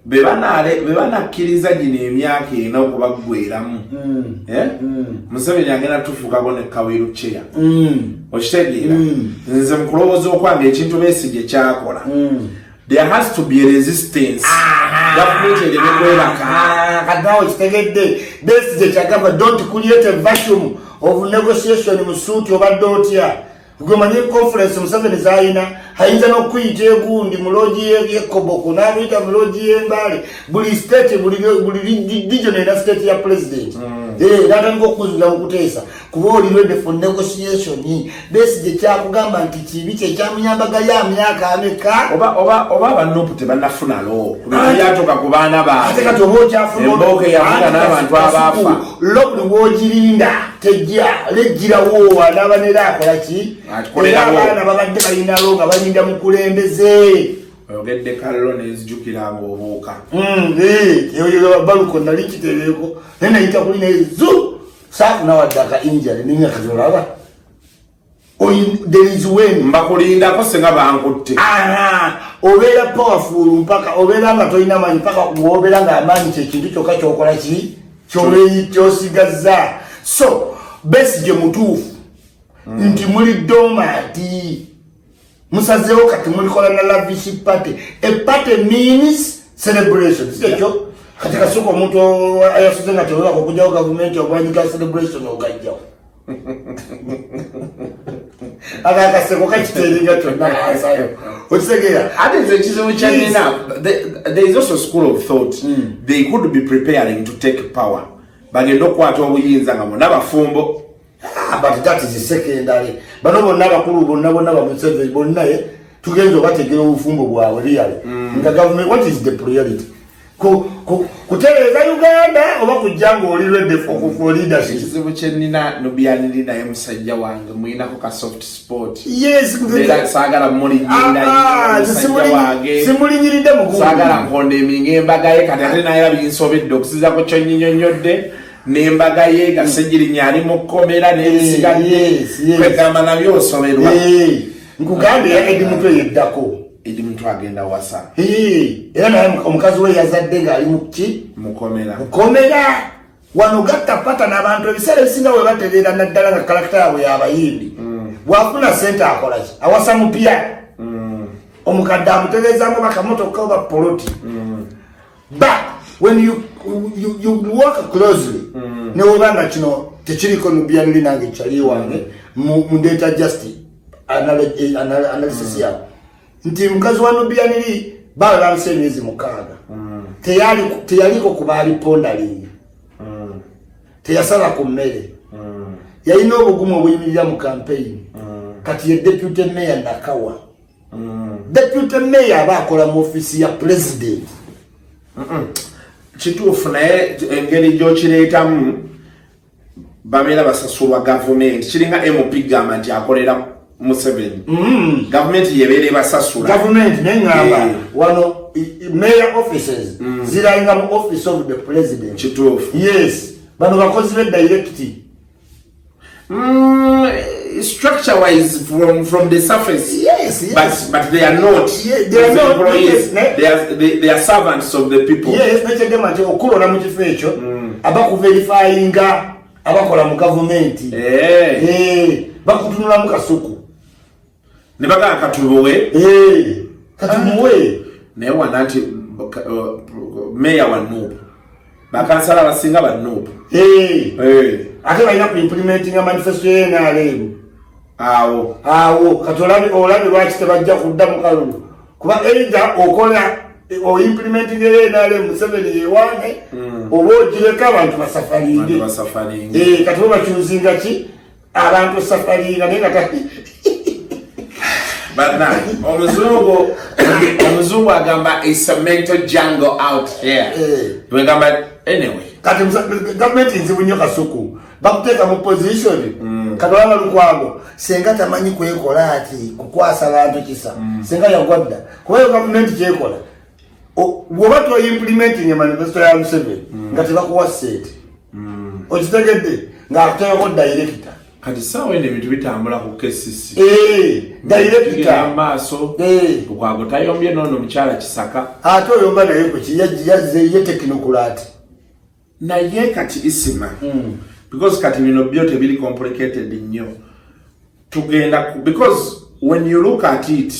bebanakkiriza gino emyaka ena okubaggweramu Museveni agenda tufuukako ne Kawiru Chair okitegeera nze mu kulowooza okwange ekintu Besigye kyakola there has to be a resistance government ereme kwebaka kadawo kitegedde Besigye kyagamba don't create a vacuum of negotiation mu suuti obadde otya gwemanye conference Museveni zayina hayinza n'okuyita egundi mu logi y'Ekoboko n'abiyita mu logi y'Embale buli state buli region ena state ya president natandika okuzula mu kuteesa kuba oli ready for negotiation. Besigye kyakugamba nti kibi kye kyamuyambaga ya myaka ameka oba bannopu tebannafuna lo yatoka ku baana baabwe kati oba okyafuna embooko yavuga n'abantu abaafa lobuli w'ogirinda tejja lejjirawo wanaaba nera akola ki abaana babadde balinalo nga balinda mukulembeze oyogedde kallo nezijukiranga obuuka baluko nali kitereeko naye nayita kuli nezu saafuna wadde aka injury ninga katolaba there is when mbakulindako senga bankutte obeera powerful mpaka obeera nga tolina maanyi mpaka wobeera nga amaanyi kyekintu kyokka kyokola ki kyosigaza. So Besigye mutuufu nti muli domati musazeewo kati mulikola na lavish party. A party means celebration. Sikyo kati kasuko omuntu ayasuze nga tewewa kukujjawo gavumenti obwanyika celebration ogajjawo akakaseko kakiteeringa kyonna asayo okisegeera ate nze ekizibu kyanina there is also school of thought they could be preparing to take power bagenda okukwata obuyinza nga bonna bafumbo but that is secondary. Bano bonna abakulu bonna bamuseveni bonna tugenza obategera obufumbo bwabwe really nga government what is the priority kutereeza Uganda oba kujja ng'oli ready for leadership. Ekizibu kye nnina Nubiani naye musajja wange muyinako ka soft sport yes saagala mulinyirira musajja wange simulinyiridde mugumu saagala nkondeminga embaga ye kati ate naye binsobedde okusizako kyonyinyonnyodde n'embaga ye nga Segirinya ali mu kkomera n'ebisigadde kwegamba nabyo osoberwa nkugambe Edi Mutwe yeddako Edi Mutwe agenda wasa era naye omukazi we yazadde ng'ali muki mukomera wano gatta pata n'abantu ebiseera ebisinga we batereera naddala nga kalakita yaabwe y'abayindi bwafuna sente akolaki awasa mupya omukadde amutereezaamu bakamotoka oba poloti but when you work closely ne obanga kino tekiriko Nubian nange kyali wange mu data justice analysis ya nti mukazi wa Nubian baba bamsemezi mukaga teyaliko kubali ponda lingi teyasala ku mmere yalina obugumu obuyimirira mu campaign kati ye deputy mayor Nakawa deputy mayor abakola mu office ya president kituufu naye engeri gy'okireetamu babeera basasulwa gavumenti kiringa MP gamba nti akolera Museveni gavumenti yebeera basasula gavumenti neŋŋamba wano mayor offices zirayinga mu office of the president kituufu yes bano bakozi be direct structure wise from the surface yes but they are not they are not employees they are servants of the people yes nekigema nti okulola mu kifo ekyo abakuverifyinga abakola mu gavumenti bakutunula mu kasuku ne baga katubuwe katumuwe naye wana nti mayor wa Nuupu bakansala basinga ba Nuupu ate balina ku implementing a manifesto ye NRM awo katolabe olabe lwaki tebajja kudda mu kalulu kuba either okola o implementing ye NRM Museveni yewane oba ogireka abantu basafalinge kati bo bakyuzinga ki abantu safalinga naye nga omuzungu agamba it's a mental jungle out here anyway kati gavumenti nzibu nnyo kasuku bakuteeka mu position katolaba lukwago senga tamanyi kwekola ati kukwasa abantu kisa senga yagwadda kubayo gavumenti kyekola bwoba toimplementing manifesto ya Museveni nga tebakuwa sente okitegedde ng'akuteekako director kati sawa ene bintu bitambula ku KCC director amaaso lukwago tayombye nono mukyala Kisaka ate oyomba naye ku yazze ye technocrat naye kati isima because kati bino byote bili complicated nnyo tugenda because when you look at it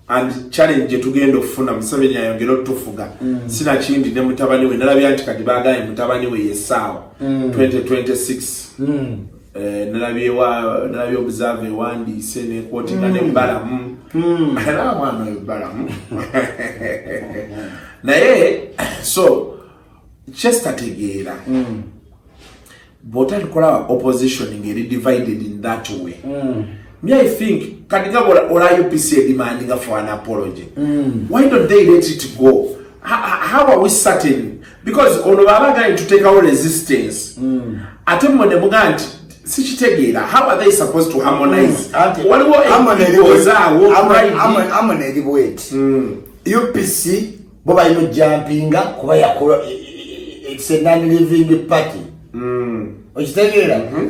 and challenge tugenda ofuna Museveni ayongera otufuga sina kindi ne mutabani we nalabya nti kati bagaye mutabani we yesawa 2026 nalabye observe wandiise ne quoting ne balamu era mwana balamu naye so Chester tegeera botali kola opposition ngeri divided in that way me I think kadiga ola UPC demanding for an apology why don't they let it go how are we certain because ono baba going to take our resistance atemo ne muganti sichitegeera how are they supposed to harmonize waliwo harmonize wait UPC boba ino jumpinga kuba yakola it's a non-living party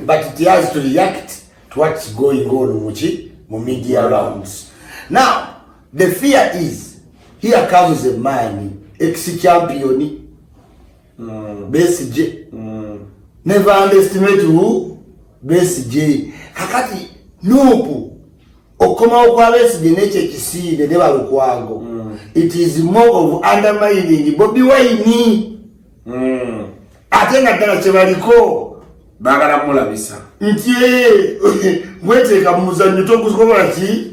but it has to react to what's going on mu media rounds. Now the fear is here comes a man ex-champion BSJ never underestimate who BSJ kakati Nuupu okoma okwa BSJ neche kisinde ne balukwago it is more of undermining Bobi Wine atenga tena chebaliko bagala mulabisa nti gweteka muzanyo tokusobola ki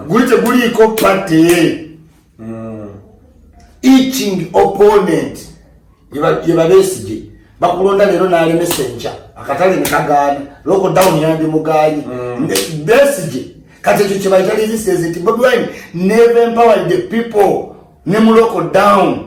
gwete guliko pate eaching opponent yeba besije bakulonda lero na ale messenger akatale nikagana lockdown yandi mugayi besije kati cyo kibaita resistance Bobi Wine never empower the people ne mu lockdown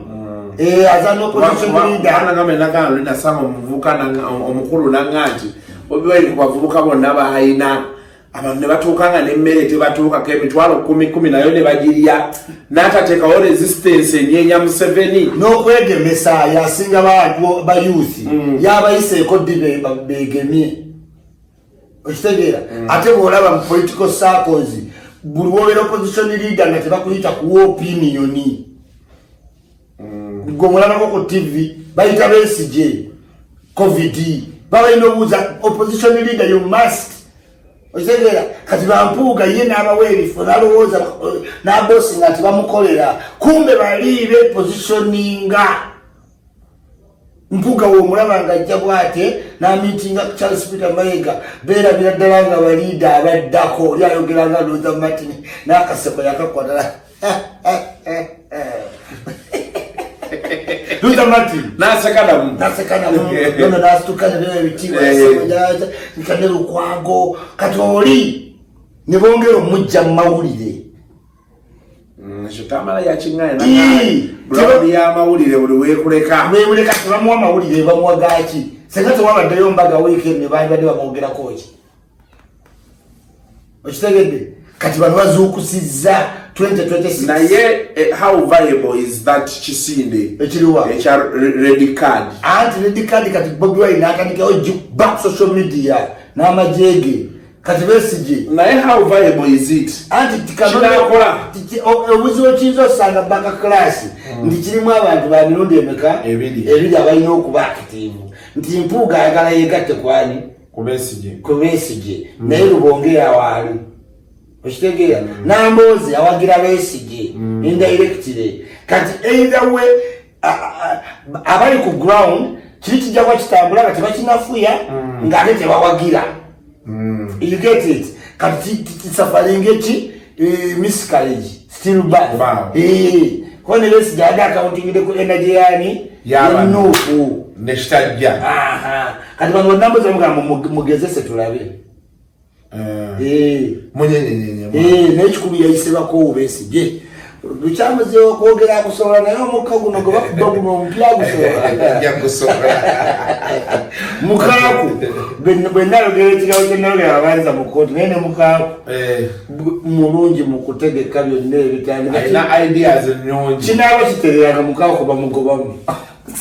azano position leader ana ngame nakalo lina sama muvuka na omukulu nangaji Bobi Wine kwavuka bonna bahayina abantu ne batukanga nemmere tebatuuka ke mitwalo 10 nayo ne bagiria natateka o resistance enyenya Museveni n'okwegemesa yasinga ba youth yabayise ko dibe begemye okitegeera ate bolaba mu political circles buli wobera opposition leader nga tebakuyita ku opinion gomulana ko TV bayita BSJ COVID baba inobuza opposition leader you must okitegeera kati bampuuga ye n'abaweri fonalowoza na boss ngati bamukolera kumbe bali be positioninga mpuga wo mulaba nga ajja bwate na meeting Charles Peter Mayiga bera biradala nga balida abaddako oli ayogera nga Luther Martin n'akaseko yakakwatala Luther Martin nasekana nona nastukana bino bitiwa yasemojaja nkanero kwago katoli ne bongero mujja mawulire Shitamala ya chingaya na brodi ya mawulire buli wekuleka tubamuwa mawulire bamuwa gaki senga tewabaddeyo mbaga weekend ne bali bamwogera koki okitegedde kati bano bazuukusizza 2026 naye how viable is that Kisinde ekiriwa red card anti red card kati Bobi Wine n'atandikawo back social media n'amajege kati besije naye how viable is it anti tikanola obuzibu kinzo sanga baka class ndi kirimu abantu ba mirundi emeka ebiri abalina okuba active nti mpuga ayagala yegatte kwani kubesije naye Lubonge yawaali okitegeera Nambozi awagira besije indirectly kati either way abali ku ground kiri kijja kwa kitambula kati bakinafuya ngate tebawagira you get it kati safari ngeti miscarriage still bad kone besi jada accounting ku energy yani ya nufu nestajja kati bango Nambozi bamuga mugezese tulabe munyenyenye n'ekikulu yayisebako obesije lukyamaze okwogera akusobola naye omukka guno gwe bakuba guno omupya gusobola mukaaku bwe nalogera ekirawo kye nalogera abaanza mu kooti naye ne mukaaku mulungi mu kutegeka byonna ebitandika ideas ennungi kinaaba kitereranga mukaaku bamugobamu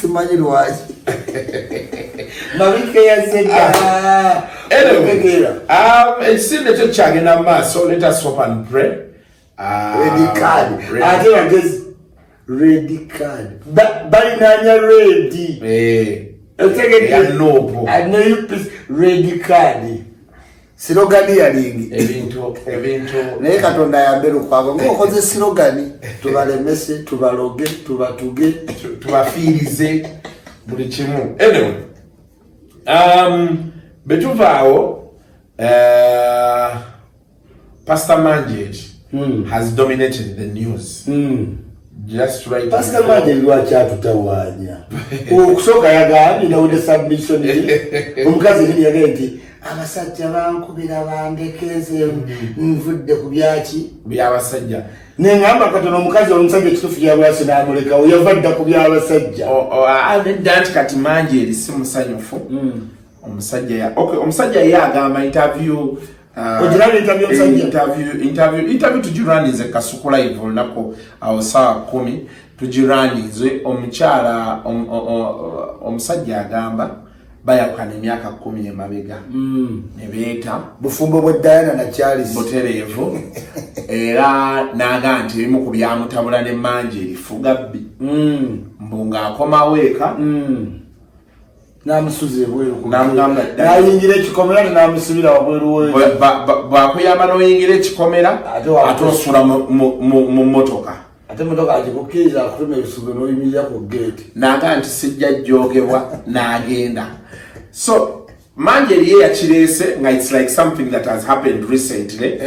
simanyi lwaki mabike yazedda ekisinde kyo kyagenda mu maaso let us hope and pray red card ate wagezi red card balinanya red yanopo red card sirogani yalingi ebintu naye Katonda yambe lukwago ng'okoze sirogani tubalemese tubaloge tubatuge tubafiirize buli kimu anyway betuvaawo Pastor Manjeri has dominated the news just right Pastor Manjeri lwaki atutawanya okusooka yagambye nawudde submission omukazi nini yagambye nti abasajja bankubira bandekeze nvudde ku byaki byabasajja nengamba katono omukazi omusajja ekitufu kyabwasi n'amulekawo yava dda ku byabasajja nedda nti kati Manjeri si musanyufu omusajja ye agamba interview interview tugirwanize Kasuku live olunaku awo saa 10 tugirwanize omukyala omusajja agamba bayakana emyaka 10 emabega nebeeta bufumbo bwe Diana na Charles butereevu era naga nti ebimu ku byamutabula ne Manjeri Fugabbi mbunga akomawo eka namusuze bweru nayingira ekikomera namusubira wabweru weru bwakuyamba n'oyingira ekikomera ate osula mu motoka ate motoka agikukkiriza akutuma ebisubi n'oyimirira ku gate naga nti sijja jjogebwa n'agenda so Manjeri ye yakireese nga it's like something that has happened recently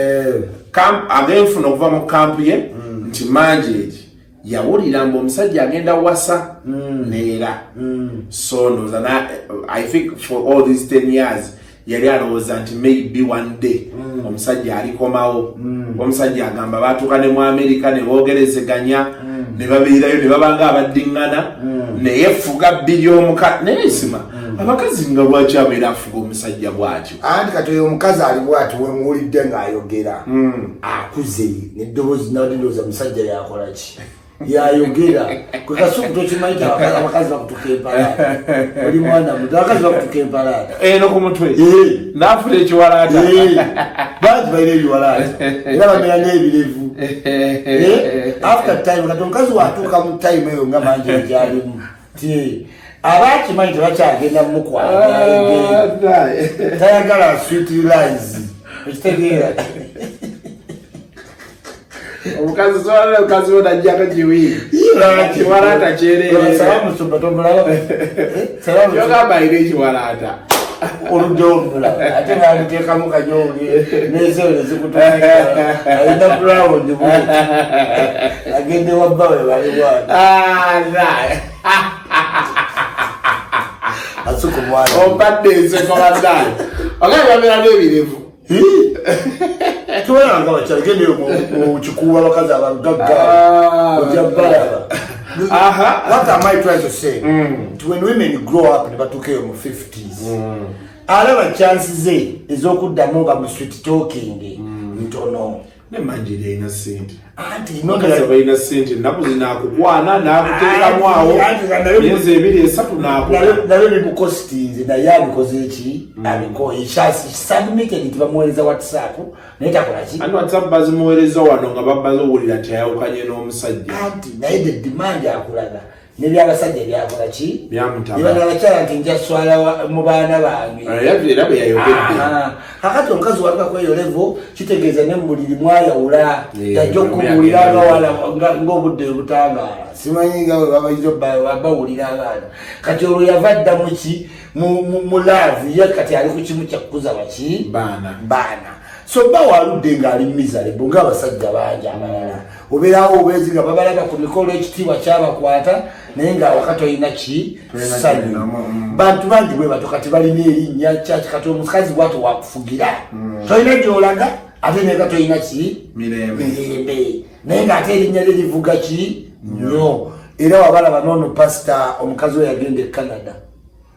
agenfuna okuva mu kampu ye nti Manjeri yawulira mbu omusajja agenda wasa neera so ndoza I think for all these 10 years yali alowooza nti maybe one day omusajja alikomawo omusajja agamba batuuka ne mu America ne boogerezeganya ne babeerayo ne babanga abaddiŋŋana naye Fugabbi ly'omuka naye sima abakazi nga lwaki abeera afuga omusajja bwatyo anti kati oyo omukazi ali bwati wemuwulidde ng'ayogera akuze n'eddoboozi nawulirooza omusajja yakola ki yayogera kwe Kasuku tokimanyi abakazi bakutuka empalaata oli mwana muto abakazi bakutuka empalaata eno ku mutwe naafuna ekiwalaata bangi balina ebiwalaata era bamera n'ebirevu after time kati omukazi watuuka mu time eyo nga Manjeri gyalimu ti abakimanyi tebakyagenda mukwana tayagala sweet lies ekitegeera Omukazi soala omukazi wona jjako jiwiri. Kiwalaata kyerere. Salamu subatomulaba. Salamu. Yogamba ire kiwalaata. Olujomula. Ate ng'aliteekamu kanyonge n'ensewere zikutuuka. Alina brown mu. Agende wabba we bali wana. Asuku mwana. Ombadde enseko baddaali. Ogaye babeera n'ebirevu. Tuwena nga bakyali gende mu kikuuba bakazi abagagga. Ojja balaba. What am I trying to say? When women grow up ne batuukeyo mu 50s. Alaba chances ez'okuddamu nga mu street talking ntono. Ne manjira ina sente. Anti nokaza balina sente naku zinakugwana nakuteekamu awo myezi ebiri esatu nayo bimukostinze naye abikoze eki abikoye submitted nti bamuweereza WhatsApp naye takolaki anti WhatsApp bazimuweereza wano nga babbaza owulira nti ayawukanye n'omusajja anti naye the demand akulaga nebyabasajja byakola ki byamutaba abakyala nti nja swala mu baana bange era bwe yayogedde kakati omukazi waluka kweyo levo kitegeeza ne mubuliri mwayawula yajja okubuulira abawala ng'obudde butangaala simanyi nga we babayizo babawulira abaana kati olwo yava dda muki mu laavu ye kati ali ku kimu kyakukuza baki baana so bawaludde ng'ali miserable ng'abasajja bangi abalala obeerawo obwezi nga babalaba ku mikolo ekitiibwa kyabakwata naye nga wakati olina ki sanyu bantu bangi bwe bato kati balina erinnya kyaki kati omukazi bwati wakufugira tolina gy'olaga ate naye kati olina ki mirembe naye ng'ate erinnya lye livuga ki nnyo era wabalaba n'ono pasita omukazi we yagenda e Canada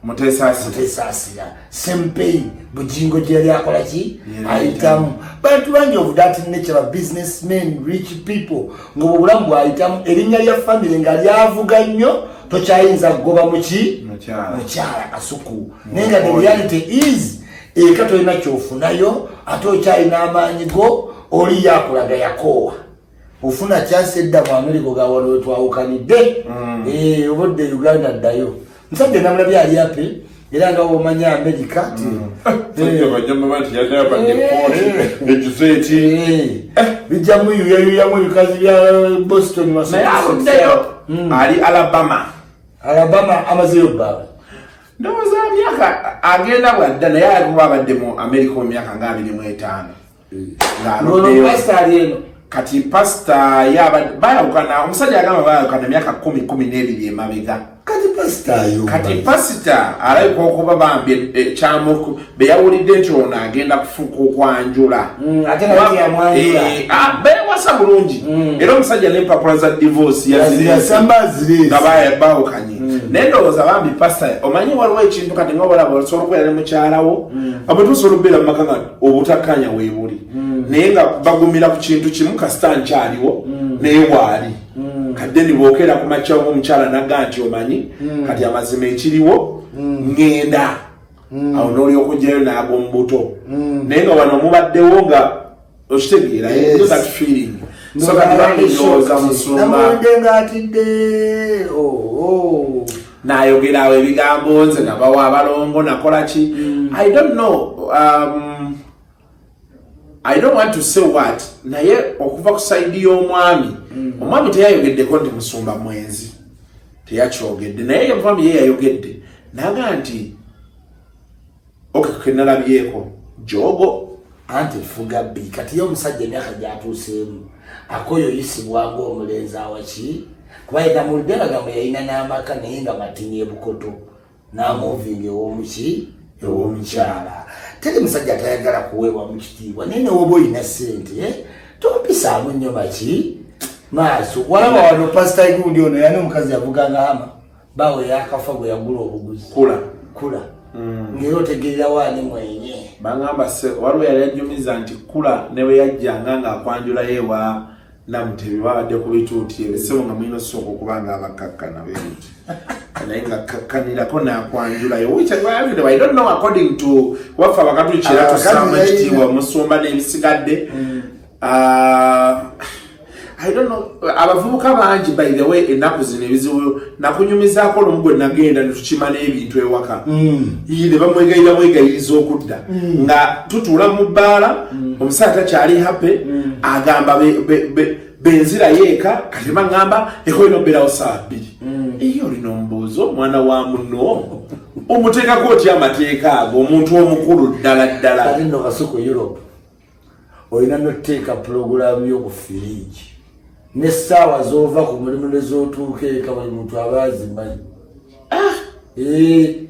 mutesasira sempei bujingo gyali akola ki ayitamu bantu bangi of that nature businessmen rich people ngobo bulamu bwayitamu erinnya lya family nga lyavuga nnyo tokyayinza kugoba muki mukyala kasuku naye nga the reality is eka tolina kyofunayo ate okyalina amaanyi go oli yakulaga yakoowa ofuna chance edda mu America gawano wetwawukanidde obudde Uganda ddayo nsajja namulabye ali ape era nga omanya America bijjamu yuyayuyamu ebikazi bya Boston ali Alabama amazeyo bbaba ndowooza myaka agenda bwadda naye alikuba abadde mu America mu myaka nga 25 kati pasita bayawukana omusajja agamba bayawukana myaka 10-12 emabega kati pasita alabika okuba bambi ekyamuku beyawulidde nti ono agenda kufuuka okwanjula bewasa bulungi era omusajja n'empapula za divorce nga bawukanye naye ndowooza bambi pasita omanyi waliwo ekintu kati ngaobalaba osobola okubeera ne mukyalawo abwetusobola okubeera mu maka nga obutakkanya weebuli naye nga bagumira ku kintu kimu kasita nkyaliwo naye waali kadde nibookera ku makya omukyala nagga nti omanyi kati amazima ekiriwo ngenda awo n'olyoka ojjayo naago mu buto naye nga wano mubaddewo nga okitegeera that feeling so kati bamulowooza musumba n'ayogera awo ebigambo nze nabawa abalongo nakola ki I don't know I don't want to say what naye okuva ku side y'omwami omwami teyayogeddeko nti musumba mwenzi teyakyogedde naye omwami ye yayogedde naga nti kenalabyeko jogo anti fuga bi kati y'omusajja emyaka gyatuuseemu akoyoyisibwa ng'omulenzi awaki kuba yegamulidde bagamba yalina n'amaka naye nga matinye bukoto n'amuvinga ew'omukyala teri musajja atayagala kuweebwa mu kitiibwa naye newoba olina ssente tompisaamu nnyo maki maaso walaba wano pasita igundi ono yani omukazi yavuganga hama bawe yakafa gwe yagula obuguzi kula ngeri otegerera waani mwenye bangamba waliwo yali ajjumiza nti kula newe yajjanga ng'akwanjulayo ewa namutebi babadde ku bituuti ebisebo nga mulina osooka okubanga abakakkana bebuti naye nga kakkanirako n'akwanjulayo which I don't know according to waffe abakatulukira tusaamu ekitiibwa musumba n'ebisigadde I don't know abavubuka bangi by the way ennaku zino ebizibu nakunyumizaako olumu gwe nagenda netukimala ebintu ewaka ne bamwegayiriza okudda nga tutuula mu bbaala omusajja takyali happy agamba benzira yeka kati mangamba ekoino berawo saa 2 iyo lino mbuzo mwana wa muno omuteka koti amateeka ago omuntu omukulu ddala kati no Kasuku Europe olina noteeka program y'okufiriji n'essaawa z'ova ku mulimu nez'otuuka eka buli muntu aba azimanyi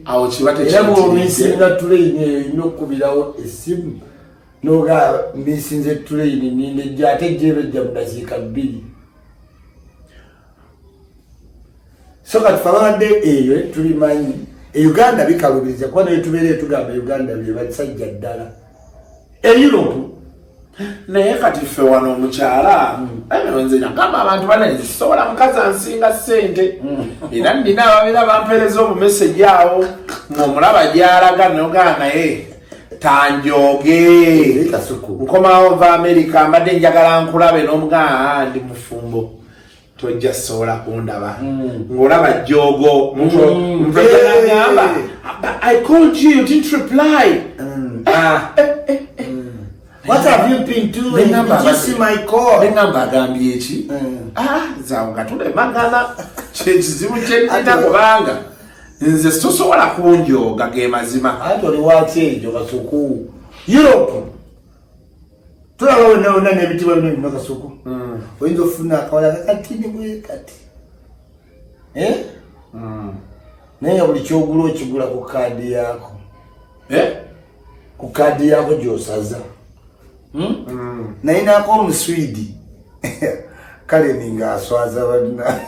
awo kibate era bw'omisinga tuleyini eyo olina okukubirawo essimu n'oga misinze tuleyini nindejja ate gyebejja mu dakiika 2 so kati fabadde eyo tulimanyi Uganda bikalubiriza kuba naye tubeere tugamba Uganda bye basajja ddala Europe naye kati ffe wano omukyala nze nagamba abantu banenzi sobola mukazi ansinga ssente era nina ababeera bampeereza obumeseji awo ng'omulaba gy'alaga nogaa naye tanjoge nkomawo nva Amerika mbadde njagala nkulabe n'omugaa ndi mufumbo tojja sobola kundaba ng'olaba jogo mpegamba I called you didn't reply what have you been doing? Did you see my call? Nengamba agambye eki zawo katule magana kyekizibu kyenina kubanga nze tosobola kunjoga ge mazima ate oli waki ejo Kasuku Europe tulaba wonna n'ebitibwa bino bino Kasuku oyinza ofuna akawala kakatini bwe kati naye buli kyogula okigula ku kaadi yaako ku kaadi yaako gy'osaza naye naako omuswidi kale ninga aswaza banna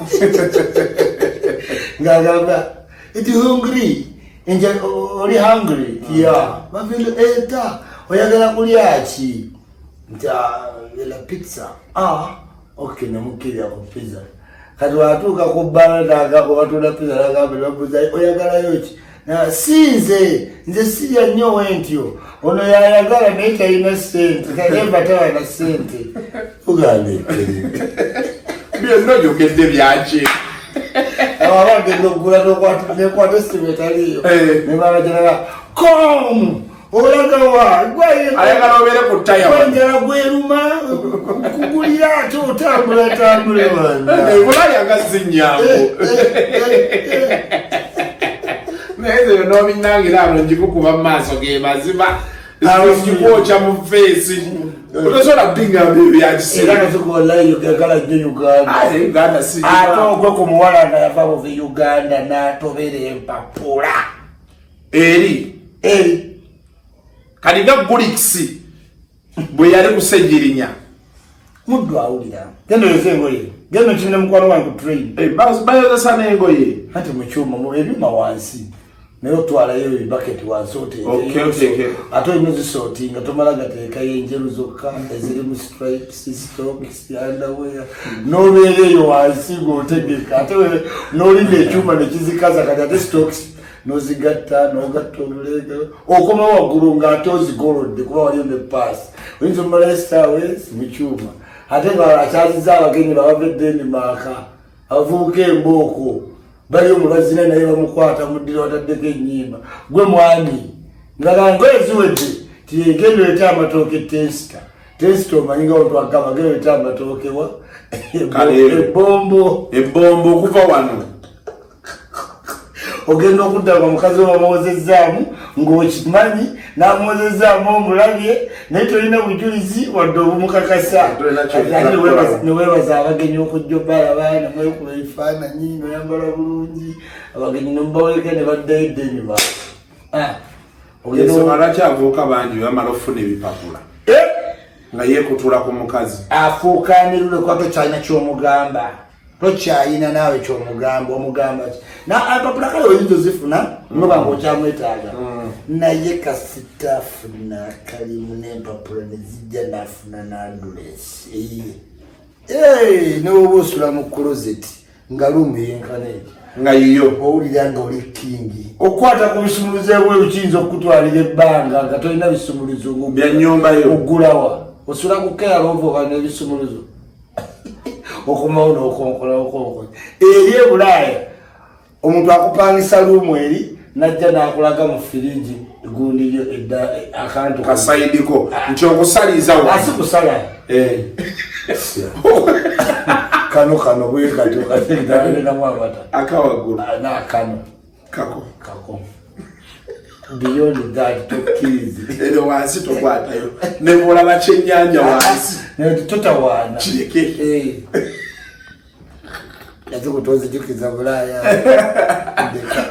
ngagamba iti hungry oli hungry bavile eta oyagala kulya ki la pizza okay namukirya ku pizza kati watuuka ku bbala nagamba watunda pizza nagamba nebabuuza oyagalayo ki nze sirya nnyo wentyo ono yayagala naye talina ssente kayemba tawala ssente ugambe byonna ojokedde byaki abagenda okugula nekwata essimu etaliyo nebabajanaga kom olagawa ayagala obeere ku tayagala gweruma kugulira ate otambula bulayanga sinnyangu naye ezo n'obinangira abo njikukuba mu maaso ge mazima njikwoca mu feesi otosobola bingamba ebyakisira Uganda si ate ogwe ku muwala nga yava muva Uganda n'atobera empapula eri kati nga Gulikisi bwe yali kusejjirinya muddu awulira genda oyose engoye genda okimina mukwano wange ku train bayozesa n'engoye ate mu kyuma ebyuma wansi naye otwalayo ebibaketi wansi oteeke ate olina ozisootinga tomala gateekayo enjeru zokka eziri mu stripes stocks underwear n'obeera eyo wansi ng'otegeka ate n'olinda ekyuma nekizikaza kati ate stocks n'ozigatta n'ogatta oluleega okoma waggulu ng'ate ozigolodde kuba waliyo ne paasi oyinza omumalayo stawes mu kyuma ate nga akyaziza abagenyi babava eDenmark abavubuka embooko bali omulazina naye bamukwata muddira wataddeko ennyimba gwe mwami ngalangoye ziwedde tiyegendo leta amatooke tesita omanyi nga otwagamba gendo leta amatooke wa ebombo okuva wano ogenda okudda kwa mukazi wamwozezaamu ng'okimanyi n'amwozezaamu omulabye naye tolina bujulizi wadde obumukakasa neweebaza abagenyi okujja obalaba namwekuba ebifaananyi noyambala bulungi abagenyi nomubaweka ne baddayo eDenmark lwaki avuuka bangi bamala okufuna ebipapula nga yeekutula ku mukazi afuukanirule kuba tokyalina kyomugamba tokyayina naawe kyomugamba omugamba ki empapula kale oyinza ozifuna nobanga okyamwetaaga naye kasita afuna kalimu n'empapula nezijja nafuna n'adulesi newoba osula mu closet nga lumu yenkana eki nga yiyo owulira nga oli kingi okukwata ku bisumuluzo ebweru kiyinza okutwalira ebbanga nga tolina bisumuluzo byanyumbayo ogulawa osula ku kealova oba n'ebisumuluzo okomawo n'okonkola eri e Bulaaya omuntu akupangisa luumu eri najja nakulaga mu firiji gundi yo edda akantu kasaidiko ncho kusaliza wa asikusala kano bwe kato katenda na mwabata akawagula na kano kako beyond that to kids ero wansi to kwata yo ne bola bachenyanja wansi ne tutawana chireke yazo kutoza jukiza bulaya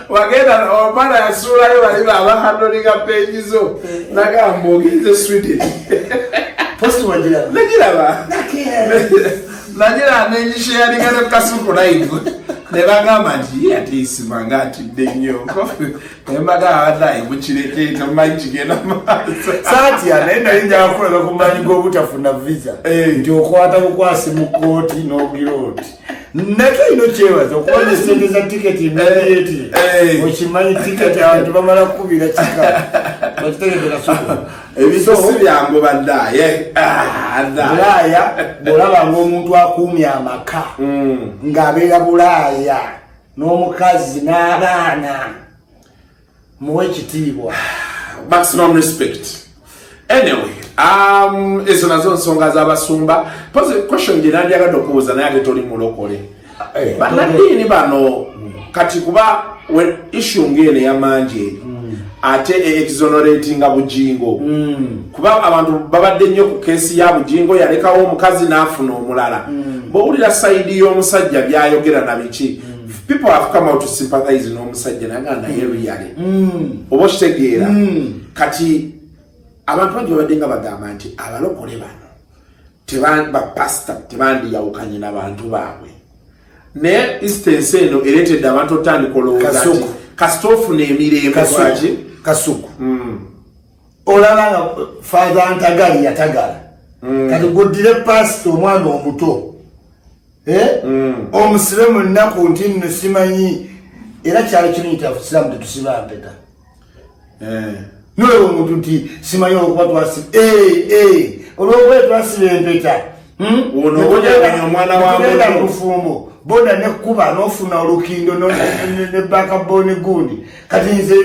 wagenda opana ya sura yo bali baba handolinga pejizo nagambogize sweet post wajira ba najira nenjishare ngane kasuko naigo nebagamba nti ate isimanga ati denyoko embaga ada ibuchireke tamajigena sati anaenda inja akola kumani go butafuna visa nti okwata bukwasi mu koti no giroti nato ino chewa zokwone sendeza ticket immediate ochimanyi ticket abantu bamala kubira chika bakitegekera soko ebisosi byango bandaye bulaya bolaba ng'omuntu akumya amaka ng'abeera bulaya n'omukazi n'abaana muwe ekitiibwa maximum respect anyway ezo nazo nsonga z'abasumba pose question gye nandyagadde okubuuza naye ate toli mulokole bannaddiini bano kati kuba issue ng'eno eyamanje ate exoneratinga bujingo kuba abantu babadde nnyo ku kesi ya bujingo yalekawo omukazi n'afuna omulala bowulira side y'omusajja byayogera na biki people have come out to sympathize n'omusajja naganda yeriyale oba okitegeera kati abantu bangi babadde nga bagamba nti abalokole bano bapasita tebandiyawukanye n'abantu baabwe naye instance eno ereetedde abantu otandika olowooza nti kasitofu n'emirembe lwaki kasuku olaba nga father ntagali yatagala kati godire pastor omwana omuto omusibe mu nnaku nti nno simanyi era kyalo kino ntiafusiramu tetusiba mpeta nolewo omuntu nti simanyi olwokuba twasiba olwokuba twasiba empeta omwana mufumbo boda nekuba nofuna olukindo ne backbone gundi kati nze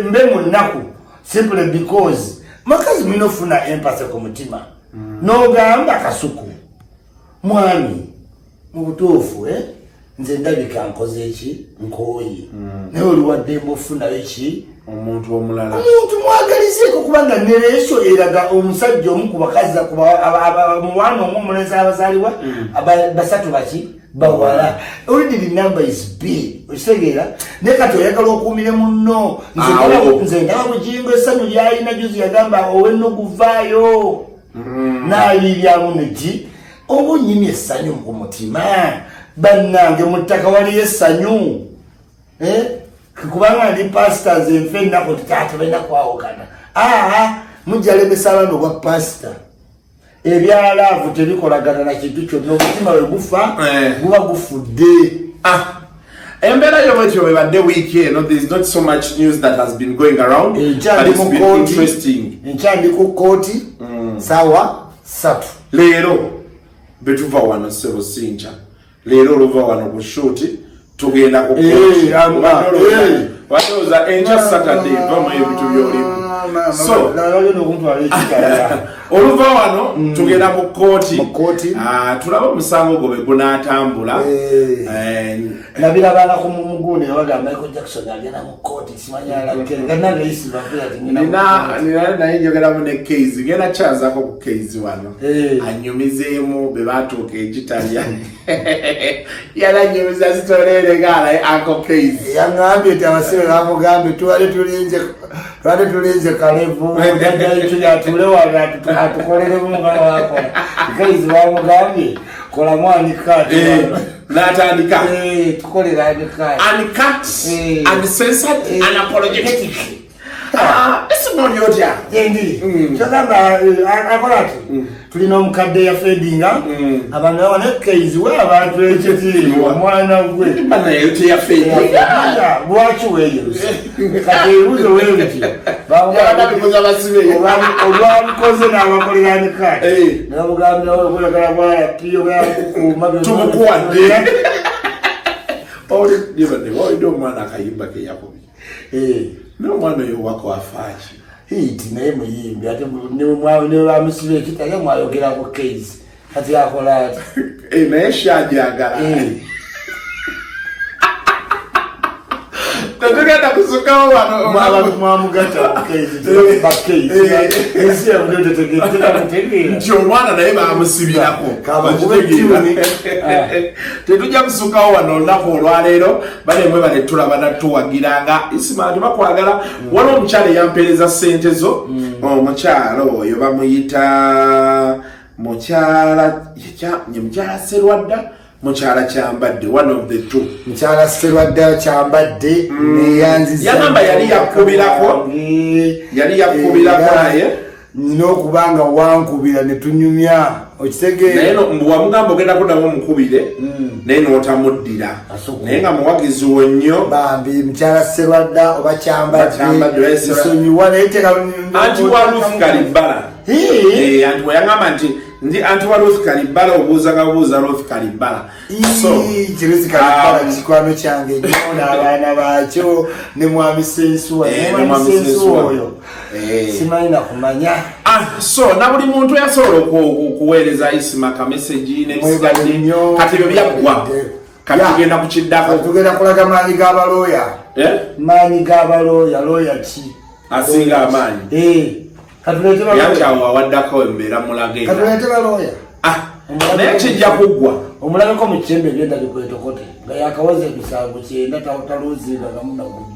mbe mu nnaku simply because makazi minofuna empathy ku mutima n'ogamba kasuku mwami mu butuufu nze ndabika nkoze eki nkooyi naye oliwaddemba ofunayo ki omuntu omulala omuntu mwagalizeeko kubanga nereesyo eraga omusajja omu ku bakazi muwana omu omulenzi abazaalibwa basatu baki bawala already the number is big okitegeera naye kati oyagala okuumire munno nze ndaba bujingo essanyu lyalina juzi yagamba owennoguvaayo n'aliryamu neki oba onyimye essanyu ku mutima bannange mu ttaka waliyo essanyu kubanga ndi pastors enfe ennaku titatebalina kwawukana mujja lemesa abaana obwa pasita ebyalaavu tebikolagana na kintu kyonna omutima we gufa guba gufudde embeera yobwetyo bwebadde wiiki eno there is not so much news that has been going around but it's been interesting enkyandi ku kooti saawa 3 leero betuva wano sebo sincha leero oluva wano ku shooti tugenda ku kooti watoza encha Saturday vama ebitu byolimu so oluva wano tugenda mu kooti tulaba omusango gwe gunaatambula nabirabanga ku mugune bagamba Michael Jackson agenda mu kooti simanyala ngana reisi bafira nina naye njogeramu ne Keizi ngena kyazaako ku Keizi wano anyumizeemu be baatuuka egitalya yaranyumiza zitolere gaala ako Keizi yangambye nti abasibe bamugambye twali tulinze kalevu yatule wano atukoleremu nga wakola Keizi bamugambye kola mwani kati natandika tukolera anikati uncensored unapologetic esimoni otya yendi kyogamba akola ati tulina omukadde yafedinga abantu bawana Keizi we abantu ekitiibwa omwana gwe banaye teyafedinga lwaki weeyeruse kati ebuzo weeruti olwamukoze n'abakolera anikati nabugambira okwegala bwalapiyo bwakukuuma tumukuwadde olidde omwana akayimba keyakubi n'omwana oyo wako afaaji hiti naye muyimbi ate ne bamusiba ekita ye mwayogerako case kati akola ati naye shajagala tetugenda kusukawo wano mwamugata nti omwana naye bamusibirako tetujja kusukawo wano olunaku olwaleero balemwe bane tulaba natuwagiranga isima tebakwagala waliwo omukyala eyampeereza ssente zo omukyala oyo bamuyita mukyala Serwadda mukyala Kyambadde one of the two mukyala Serwadda Kyambadde neyanziza yagamba yali yakubirako naye nina okubanga wankubira ne tunyumya okitegeera naye wamugamba ogenda kudamu omukubire naye n'otamuddira naye nga muwagizi wo nnyo bambi mukyala Serwadda oba Kyambadde nsonyiwa naye anti wa Ruth Kalibala anti weyagamba nti anti wa Ruth Kalibala obuuza Ruth Kalibala Ruth Kalibala kikwano kyange nnyo n'abaana baakyo ne mwami Sensuwa oyo simanyi nakumanya so na buli muntu yasobola okuweereza isima ka message n'ebisigadde kati ebyo byaggwa kati tugenda kukiddako tugenda kulaga maanyi g'abalooya maanyi g'abalooya looya ki asinga amaanyi yakyawo awaddako embeera mulage katulete balooya naye kijja kuggwa omulabeko mu kyembe ebyenda bikwetokote nga yakawoza emisango 9 taluuzinga gamunagumi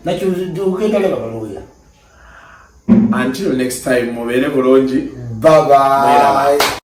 nakigenda leba balooya. Until next time, mubeere bulungi. Bye bye.